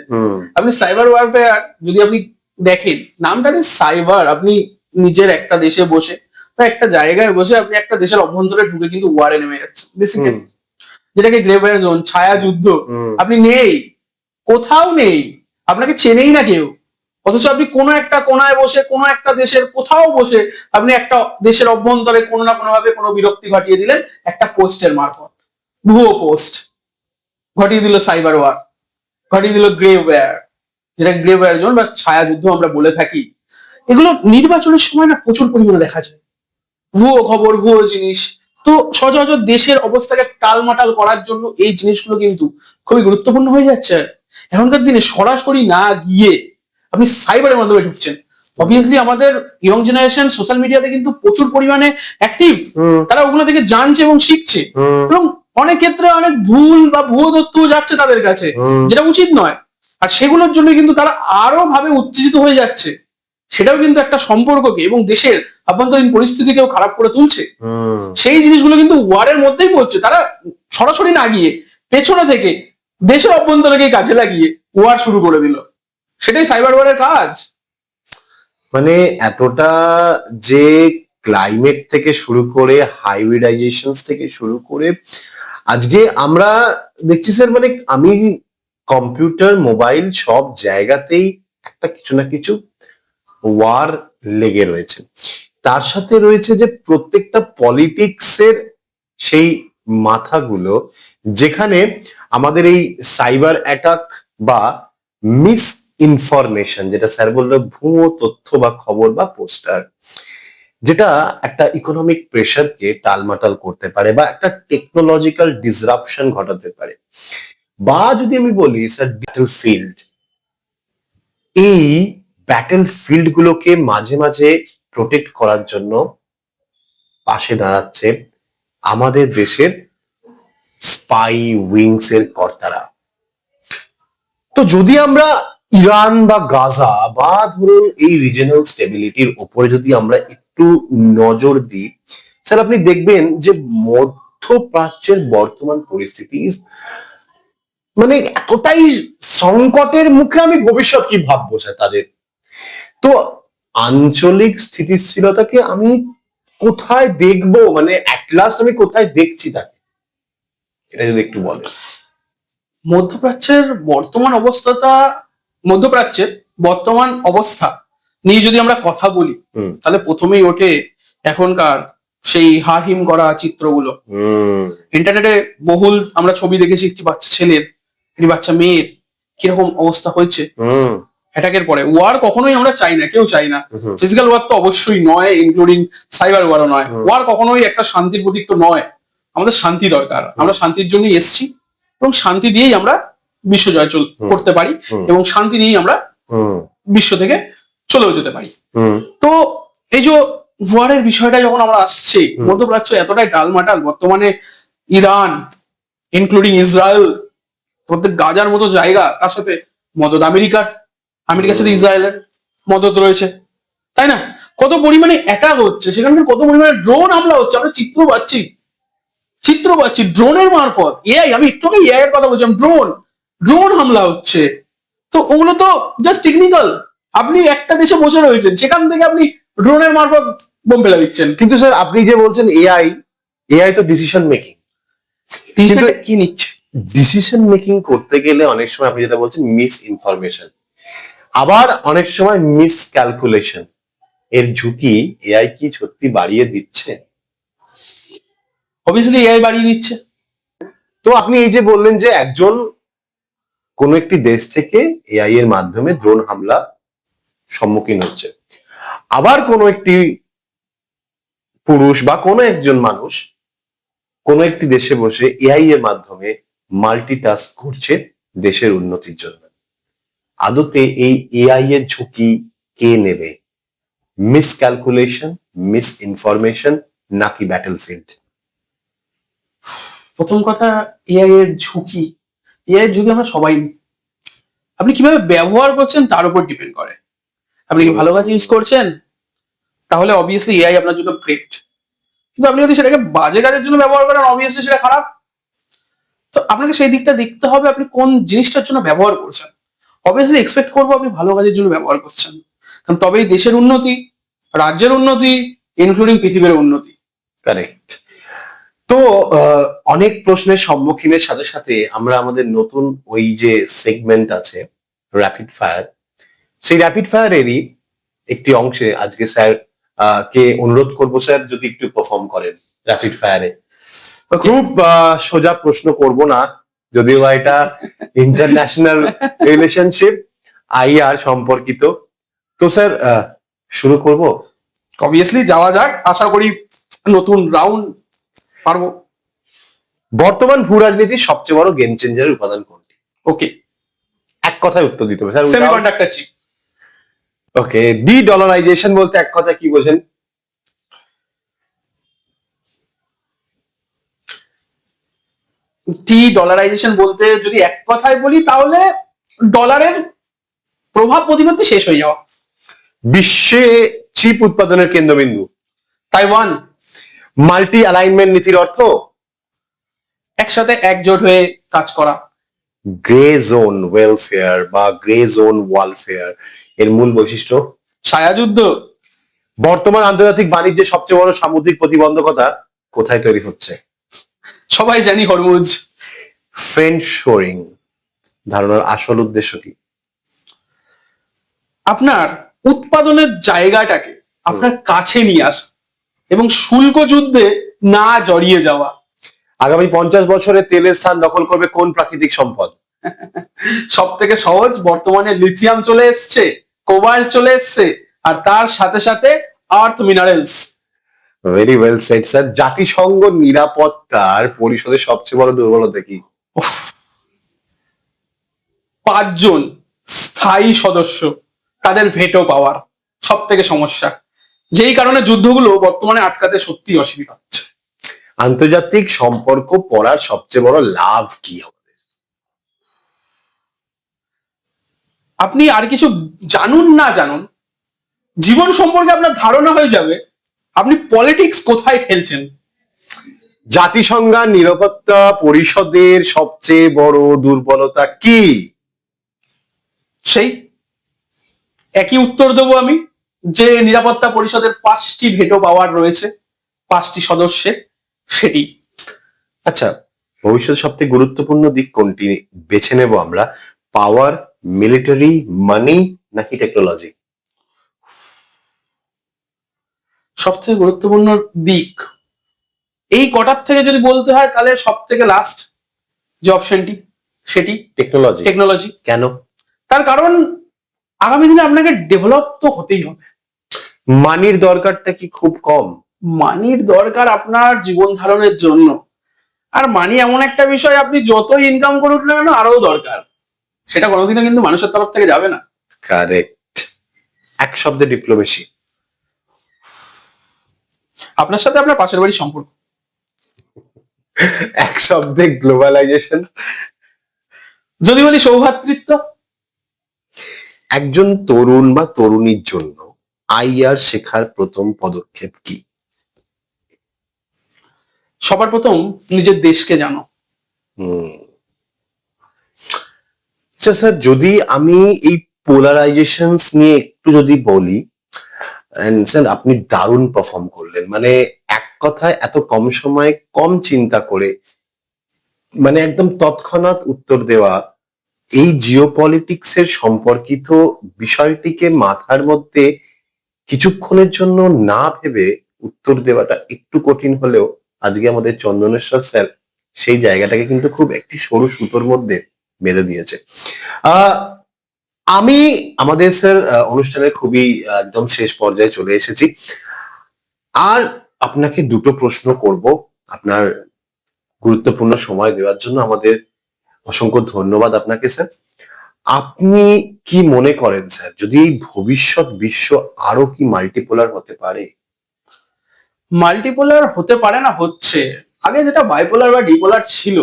আপনি সাইবার ওয়ারফেয়ার যদি আপনি দেখেন, নামটা যে সাইবার, আপনি নিজের একটা দেশে বসে বা একটা জায়গায় বসে আপনি একটা দেশের অভ্যন্তরে ঢুকে কিন্তু ওয়ারে নেমে যাচ্ছে বেসিক্যালি, যেটাকে গ্রেভার জোন, ছায়া যুদ্ধ। আপনি নেই, কোথাও নেই, আপনাকে চেনেই না কেউ, অথচ আপনি কোনো একটা কোনায় বসে, কোনো একটা দেশের কোথাও বসে আপনি একটা দেশের অভ্যন্তরে কোনো না কোনো ভাবে কোনো বিরক্তি ঘটিয়ে দিলেন একটা পোস্টের মারফত, ভুয়ো পোস্ট ঘটিয়ে দিল, সাইবার ওয়ার ঘটিয়ে দিল, গ্রেভার, যেটা গ্রেভার জোন বা ছায়া যুদ্ধ আমরা বলে থাকি। এগুলো নির্বাচনের সময় না প্রচুর পরিমাণে দেখা যায়, ভুয়ো খবর, ভুয়ো জিনিস। তো সচরাচর দেশের অবস্থাকে টালমাটাল করার জন্য এই জিনিসগুলো কিন্তু খুবই গুরুত্বপূর্ণ হয়ে যাচ্ছে। এখনকার দিনে সরাসরি না গিয়ে আপনি সাইবারের মাধ্যমে ঢুকছেন। অবভিয়াসলি আমাদের ইয়ং জেনারেশন সোশ্যাল মিডিয়াতে কিন্তু প্রচুর পরিমাণে অ্যাক্টিভ, তারা ওগুলো থেকে জানছে এবং শিখছে, এবং অনেক ক্ষেত্রে অনেক ভুল বা ভুয়ো তথ্য যাচ্ছে তাদের কাছে, যেটা উচিত নয়। আর সেগুলোর জন্য কিন্তু তারা আরো ভাবে উত্তেজিত হয়ে যাচ্ছে, সেটাও কিন্তু একটা সম্পর্ককে এবং দেশের আভ্যন্তরীণ পরিস্থিতিকেও খারাপ করে তুলছে। সেই জিনিসগুলো কিন্তু ওয়ারের মধ্যেই পড়ছে, তারা সরাসরি না গিয়ে পেছনে থেকে দেশের অভ্যন্তরকে কাজে লাগিয়ে ওয়ার শুরু করে দিল, সেটাই সাইবার ওয়ারের কাজ। মানে এতটা যে ক্লাইমেট থেকে শুরু করে হাইব্রিডাইজেশন থেকে শুরু করে আজকে আমরা দেখছি স্যার, মানে আমি কম্পিউটার, মোবাইল সব জায়গাতেই একটা কিছু না কিছু ওয়ার লেগে রয়েছে। তার সাথে রয়েছে যে প্রত্যেকটা পলিটিক্সের সেই মাথাগুলো, যেখানে আমাদের এই সাইবার অ্যাটাক বা মিস ইনফরমেশন, যেটা স্যার বললো ভুয়ো তথ্য বা খবর বা পোস্টার, যেটা একটা ইকোনমিক প্রেশারকে টালমাটাল করতে পারে বা একটা টেকনোলজিক্যাল ডিসরাপশন ঘটাতে পারে। বা যদি আমি বলি স্যার ব্যাটল ফিল্ড, এই ব্যাটল ফিল্ড গুলোকে মাঝে মাঝে প্রোটেক্ট করার জন্য পাশে দাঁড়াচ্ছে আমাদের দেশের স্পাই উইংস এর কর্তারা। তো যদি আমরা ইরান বা গাজা বা ধরুন এই রিজিয়নাল স্টেবিলিটির উপরে যদি আমরা একটু নজর দিই, স্যার আপনি দেখবেন যে মধ্যপ্রাচ্যের বর্তমান পরিস্থিতি মানে এতটাই সংকটের মুখে, আমি ভবিষ্যৎ কি ভাববো স্যার তাদের। তো আঞ্চলিক স্থিতিশীলতাকে আমি কোথায় দেখবো, মানে অ্যাট লাস্ট আমি কোথায় দেখছি তাকে, এটা যদি একটু বলেন। মধ্যপ্রাচ্যের বর্তমান অবস্থা নিয়ে যদি আমরা কথা বলি, তাহলে প্রথমেই ওঠে এখনকার সেই হারহিম করা চিত্রগুলো। ইন্টারনেটে বহুল আমরা ছবি দেখেছি একটি বাচ্চা ছেলের, একটি বাচ্চা মেয়ের কিরকম অবস্থা হয়েছে অ্যাটাকের পরে। ওয়ার কখনোই আমরা চাই না, কেউ চাই না। ফিজিক্যাল ওয়ার তো অবশ্যই নয়, ইনক্লুডিং সাইবার ওয়ারও নয়। ওয়ার কখনোই একটা শান্তির প্রতীক তো নয়। আমাদের শান্তি দরকার, আমরা শান্তির জন্যই এসেছি এবং শান্তি দিয়েই আমরা বিশ্ব জয় করতে পারি এবং শান্তি নিয়েই আমরা বিশ্ব থেকে চলেও যেতে পারি। তো এই যে ওয়ারের বিষয়টা যখন আমরা আসছে, মধ্যপ্রাচ্য এতটাই ডালমাটাল বর্তমানে, ইরান ইনক্লুডিং ইসরায়েল, প্রত্যেক গাজার মতো জায়গা, তার সাথে মদত আমেরিকার সাথে ইসরায়েলের মদত রয়েছে, তাই না? কত পরিমাণে অ্যাটাক হচ্ছে, সেখানে কত পরিমাণে ড্রোন হামলা হচ্ছে, আমরা চিত্র পাচ্ছি ড্রোনের মারফত। এআই, আমি একটু আগে এআই এর কথা বলছিলাম, ড্রোন হামলা হচ্ছে। তো ওগুলো তো জাস্ট টেকনিক্যাল। আপনি একটা দেশে বসে রয়েছেন, সেখান থেকে আপনি ড্রোনের মারফত বোম ফেলে দিচ্ছেন। কিন্তু স্যার আপনি যে বলছেন এআই তো ডিসিশন মেকিং, কি নিচ্ছে? ডিসিশন মেকিং করতে গেলে অনেক সময় আপনি যেটা বলছেন মিস ইনফরমেশন, আবার অনেক সময় মিস ক্যালকুলেশন এর ঝুঁকি এআই কি সত্যি বাড়িয়ে দিচ্ছে? অবভিয়াসলি এআই বাড়িয়ে দিচ্ছে। তো আপনি এই যে বললেন যে একজন কোন একটি দেশ থেকে এআই এর মাধ্যমে ড্রোন হামলা সম্মুখীন হচ্ছে, আবার কোন একটি পুরুষ বা কোনো একজন মানুষ কোন একটি দেশে বসে এআই এর মাধ্যমে মাল্টিটাস্ক করছে দেশের উন্নতির জন্য। আদতে এই এআই এর ঝুঁকি কে নেবে? মিস ক্যালকুলেশন, মিস ইনফরমেশন, নাকি ব্যাটলফিল্ড? প্রথম কথা, এআই এর ঝুঁকি আমরা সবাই নিই। আপনি কিভাবে ব্যবহার করছেন তার উপর ডিপেন্ড করে। আপনি কি ভালো কাজে ইউজ করছেন, তাহলে অবভিয়াসলি এআই আপনার জন্য গ্রেট। কিন্তু আপনি যদি সেটাকে বাজে কাজের জন্য ব্যবহার করেন, অবভিয়াসলি সেটা খারাপ। তো আপনাকে সেই দিকটা দেখতে হবে, আপনি কোন জিনিসটার জন্য ব্যবহার করছেন। অবভিয়াসলি এক্সপেক্ট করবো আপনি ভালো কাজের জন্য ব্যবহার করছেন, কারণ তবেই দেশের উন্নতি, রাজ্যের উন্নতি, ইনক্লুডিং পৃথিবীর উন্নতি। কারেক্ট। তো অনেক প্রশ্নের সম্মুখীনের সাথে সাথে আমরা আমাদের নতুন ওই যে সেগমেন্ট আছে র্যাপিড ফায়ার, সেই র্যাপিড ফায়ারেরই একটি অংশে আজকে স্যার কে অনুরোধ করবো স্যার যদি একটু পারফর্ম করেন র্যাপিড ফায়ারে। খুব সোজা প্রশ্ন করব না, যদিও এটা ইন্টারন্যাশনাল রিলেশনশিপ আইআর সম্পর্কিত। তো স্যার শুরু করব? অবভিয়াসলি যাওয়া যাক, আশা করি নতুন রাউন্ড পারবো। বর্তমান ভূ রাজনীতির সবচেয়ে বড় গেম চেঞ্জারের উপাদান কোনটি? ওকে, এক কথায় উত্তর দিতে হবে sir. Semiconductor chip. Okay, dedollarization বলতে এক কথা কি বোঝেন? ডলারাইজেশন বলতে যদি এক কথায় বলি, তাহলে ডলারের প্রভাব প্রতিপত্তি শেষ হয়ে যাওয়া। বিশ্বে চিপ উৎপাদনের কেন্দ্রবিন্দু তাইওয়ান। মাল্টি অ্যালাইনমেন্ট নীতির অর্থ একসাথে একজোট হয়ে কাজ করা। গ্রে জোন ওয়েলফেয়ার বা গ্রে জোন ওয়ালফেয়ার এর মূল বৈশিষ্ট্য ছায়াযুদ্ধ। বর্তমান আন্তর্জাতিক বাণিজ্যের সবচেয়ে বড় সামুদ্রিক প্রতিবন্ধকতা কোথায় তৈরি হচ্ছে? সবাই জানি হরমুজ। ফ্রেন্ড শোরিং ধারণার আসল উদ্দেশ্য কি? আপনার উৎপাদনের জায়গাটাকে আপনার কাছে নিয়ে আসা এবং শুল্ক যুদ্ধে না জড়িয়ে যাওয়া। আগামী 50 বছরে তেলের স্থান দখল করবে কোন প্রাকৃতিক সম্পদ? সব থেকে সহজ, বর্তমানে লিথিয়াম চলে এসছে, কোবাল্ট চলে এসছে, আর তার সাথে সাথে আর্থ minerals. Very well said sir. জাতিসংঘ নিরাপত্তার পরিষদের সবচেয়ে বড় দুর্বলতা কি? 5 জন স্থায়ী সদস্য, তাদের ভেটো পাওয়ার সব থেকে সমস্যা, যেই কারণে যুদ্ধগুলো বর্তমানে আটকাতে সত্যি অসুবিধা হচ্ছে। আন্তর্জাতিক সম্পর্ক পড়ার সবচেয়ে বড় লাভ কি হবে? আপনি আর কিছু জানুন না জানুন, জীবন সম্পর্কে আপনার ধারণা হয়ে যাবে আপনি পলিটিক্স কোথায় খেলছেন। জাতিসংঘ নিরাপত্তা পরিষদের সবচেয়ে বড় দুর্বলতা কি? সেই একই উত্তর দেবো আমি, যে নিরাপত্তা পরিষদের 5টি ভেটো পাওয়ার রয়েছে 5টি সদস্যের, সেটি। আচ্ছা, ভবিষ্যৎ সবথেকে গুরুত্বপূর্ণ দিক কোনটি বেছে নেব আমরা? পাওয়ার, মিলিটারি, মানি নাকি টেকনোলজি? সবথেকে গুরুত্বপূর্ণ দিক এই কটার থেকে যদি বলতে হয় তাহলে সব থেকে লাস্ট যে অপশনটি সেটি টেকনোলজি। টেকনোলজি। কেন? তার কারণ আগামী দিনে আপনাকে ডেভেলপ তো হতেই হবে। মানির দরকারটা কি খুব কম? মানির দরকার আপনার জীবন ধারণের জন্য, আর মানি এমন একটা বিষয় আপনি যতই ইনকাম করুন না কেন আরো দরকার, সেটা কোনোদিনও কিন্তু মানুষের তরফ থেকে যাবে না। কারেক্ট। এক শব্দে ডিপ্লোমেসি। আপনার সাথে আপনার পাশের বাড়ির সম্পর্ক। এক শব্দে গ্লোবালাইজেশন। যদি বলি সৌভ্রাতৃত্ব। একজন তরুণ বা তরুণীর জন্য আইআর শেখার প্রথম পদক্ষেপ কি? সবার প্রথম নিজের দেশকে জানো। আচ্ছা স্যার, যদি আমি এই পোলারাইজেশন নিয়ে একটু যদি বলি, স্যার আপনি দারুণ পারফর্ম করলেন, মানে এক কথায় এত কম সময়ে কম চিন্তা করে মানে একদম তৎক্ষণাৎ উত্তর দেওয়া, এই জিওপলিটিক্স এর সম্পর্কিত বিষয়টিকে মাথার মধ্যে কিছুক্ষণের জন্য না ভেবে উত্তর দেওয়াটা একটু কঠিন হলেও আজকে আমাদের চন্দনেশ্বর স্যার সেই জায়গাটাকে কিন্তু খুব একটি সরু সুতোর মধ্যে বেঁধে দিয়েছে। আমি আমাদের স্যার অনুষ্ঠানের খুবই একদম শেষ পর্যায়ে চলে এসেছি, আর আপনাকে দুটো প্রশ্ন করব। আপনার গুরুত্বপূর্ণ সময় দেওয়ার জন্য আমাদের অসংখ্য ধন্যবাদ আপনাকে স্যার। আপনি কি মনে করেন স্যার, যদি এই ভবিষ্যৎ বিশ্ব আরো কি মাল্টিপোলার হতে পারে? মাল্টিপোলার হতে পারে না, হচ্ছে। আগে যেটা বাইপোলার বা ডিপোলার ছিল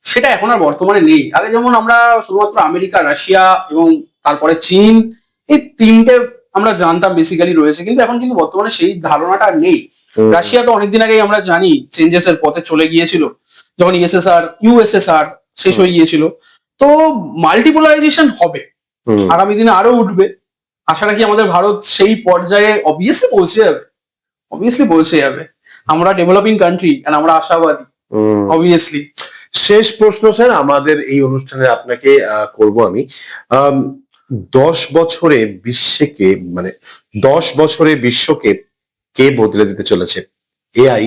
সেটা এখন আর বর্তমানে নেই। আগে যেমন আমরা শুধুমাত্র আমেরিকা, রাশিয়া এবং তারপরে চীন, এই তিনটে আমরা জানতাম বেসিক্যালি রয়েছে, কিন্তু এখন কিন্তু বর্তমানে সেই ধারণাটা আর নেই। রাশিয়া তো অনেকদিন আগেই আমরা জানি চেঞ্জেস এর পথে চলে গিয়েছিল, যখন ইউএসএসআর শেষ হয়ে গিয়েছিল। তো মাল্টিপোলারাইজেশন হবে, আগামী দিনে আরো উঠবে। আশা রাখি আমাদের ভারত সেই পর্যায়ে অবভিয়াসলি পৌঁছে যাবে। আমরা ডেভেলপিং কান্ট্রি, আমরা আশাবাদী অবভিয়াসলি। শেষ প্রশ্ন স্যার আমাদের এই অনুষ্ঠানে আপনাকে করব আমি। 10 বছরে বিশ্বকে, মানে 10 বছরে বিশ্বকে কে বদলে দিতে চলেছে? এআই,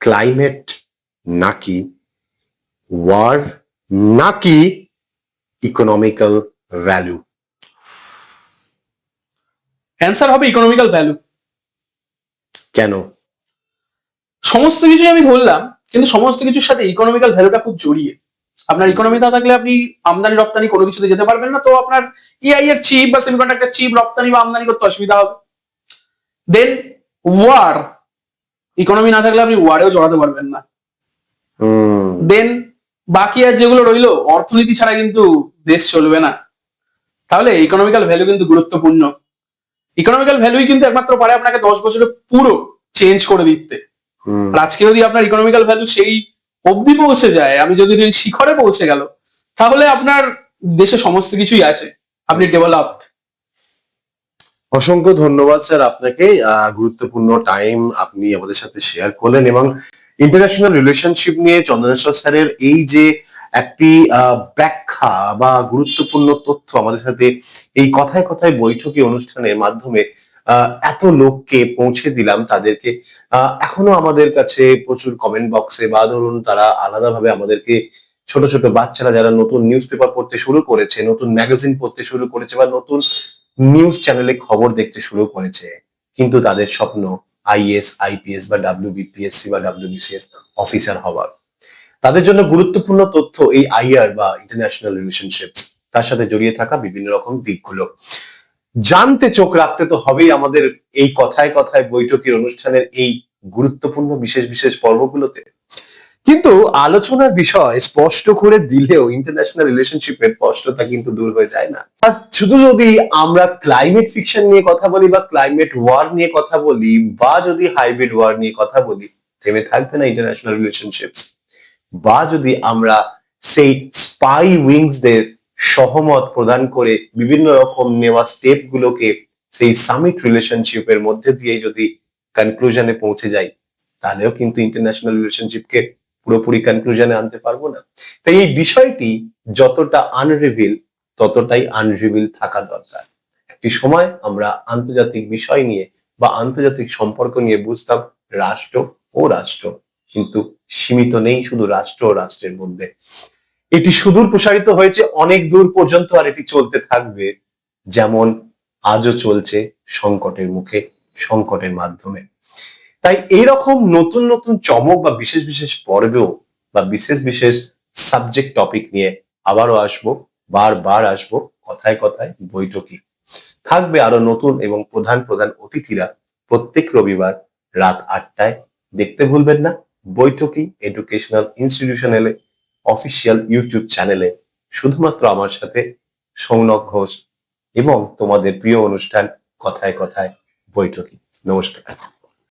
ক্লাইমেট নাকি ওয়ার নাকি ইকোনমিক্যাল ভ্যালু? অ্যান্সার হবে ইকোনমিক্যাল ভ্যালু। কেন? সমস্ত কিছু আমি ধরলাম, কিন্তু সমস্ত কিছুর সাথে ইকোনমিক্যাল ভ্যালুটা খুব জড়িয়ে। আপনার ইকোনমি না থাকলে আপনি আমদানি রপ্তানি কোনো কিছুতে যেতে পারবেন না, তো আপনার এআই এর চিপ বা সেমিকন্ডাক্টর চিপ রপ্তানি বা আমদানি করতে অসুবিধা হবে। দেন ওয়ার, ইকোনমি না থাকলে আপনি ওয়ারেও জড়াতে পারবেন না। দেন বাকি আর যেগুলো রইলো, অর্থনীতি ছাড়া কিন্তু দেশ চলবে না। তাহলে ইকোনমিক্যাল ভ্যালু কিন্তু গুরুত্বপূর্ণ। ইকোনমিক্যাল ভ্যালুই কিন্তু একমাত্র পারে আপনাকে 10 বছরে পুরো চেঞ্জ করে দিতে। আর আজকে যদি আপনার ইকোনমিক্যাল ভ্যালু সেই অবধি পৌঁছে যায়, আমি যদি শিখরে পৌঁছে গেল, তাহলে আপনার দেশে সমস্ত কিছুই আছে, আপনি ডেভেলপড। অসংখ্য ধন্যবাদ স্যার আপনাকে, গুরুত্বপূর্ণ টাইম আপনি আমাদের সাথে শেয়ার করলেন, এবং ইন্টারন্যাশনাল রিলেশনশিপ নিয়ে চন্দনেশ্বর স্যারের এই যে একটি ব্যাখ্যা বা গুরুত্বপূর্ণ তথ্য আমাদের সাথে এই কথায় কথায় বৈঠকি অনুষ্ঠানের মাধ্যমে এত লোককে পৌঁছে দিলাম, তাদেরকে এখনো আমাদের কাছে প্রচুর কমেন্ট বক্সে বা ধরুন তারা আলাদাভাবে আমাদেরকে, ছোট ছোট বাচ্চারা যারা নতুন নিউজ পেপার পড়তে শুরু করেছে, নতুন ম্যাগাজিন পড়তে শুরু করেছে বা নতুন নিউজ চ্যানেলে খবর দেখতে শুরু করেছে, কিন্তু তাদের স্বপ্ন আইএস, আইপিএস বা ডাব্লিউবিপিএসসি বা ডাব্লিউবিসিএস অফিসার হওয়ার। তাদের জন্য গুরুত্বপূর্ণ তথ্য এই আইআর বা ইন্টারন্যাশনাল রিলেশনশিপ, তার সাথে জড়িয়ে থাকা বিভিন্ন রকম দিকগুলো জানতে চোখ রাখতে তো হবেই আমাদের এই কথায় কথায় বৈঠকের অনুষ্ঠানের এই গুরুত্বপূর্ণ বিশেষ বিশেষ পর্বগুলোতে। কিন্তু আলোচনার বিষয় স্পষ্ট করে দিলেও ইন্টারন্যাশনাল রিলেশনশিপের স্পষ্টতা কিন্তু দূর হয়ে যায় না। আর শুধু যদি আমরা ক্লাইমেট ফিকশন নিয়ে কথা বলি বা ক্লাইমেট ওয়ার নিয়ে কথা বলি বা যদি হাইব্রিড ওয়ার নিয়ে কথা বলি, থেমে থাকবে না ইন্টারন্যাশনাল রিলেশনশিপস। বা যদি আমরা সেই স্পাই উইংসদের সহমত প্রদান করে বিভিন্ন রকম নেওয়া স্টেপ গুলোকে সেই সামিট রিলেশনশিপের মধ্যে দিয়ে যদি কনক্লুশনে পৌঁছে যাই, তাহলেও কিন্তু ইন্টারন্যাশনাল রিলেশনশিপকে পুরোপুরি কনক্লুশনে আনতে পারবো না। তাই এই বিষয়টি যতটা আনরিভিল ততটাই আনরিভিল থাকা দরকার। একটি সময় আমরা আন্তর্জাতিক বিষয় নিয়ে বা আন্তর্জাতিক সম্পর্ক নিয়ে বুঝতাম রাষ্ট্র ও রাষ্ট্র, কিন্তু সীমিত নেই শুধু রাষ্ট্র ও রাষ্ট্রের মধ্যে। এটি সুদূর প্রসারিত হয়েছে অনেক দূর পর্যন্ত, আর এটি চলতে থাকবে যেমন আজও চলছে, সংকটের মুখে, সংকটের মাধ্যমে। তাই এইরকম নতুন নতুন চমক বা বিশেষ বিশেষ পর্বেও বা বিশেষ বিশেষ সাবজেক্ট টপিক নিয়ে আবারও আসবো, বারবার আসবো কথায় কথায় বৈঠকি। থাকবে আরো নতুন এবং প্রধান প্রধান অতিথিরা প্রত্যেক রবিবার রাত 8টায়। দেখতে ভুলবেন না বৈঠকি এডুকেশনাল ইনস্টিটিউশনাল অফিসিয়াল ইউটিউব চ্যানেলে, শুধুমাত্র আমার সাথে সৌনক ঘোষ এবং তোমাদের প্রিয় অনুষ্ঠান কথায় কথায় বৈঠকি। নমস্কার।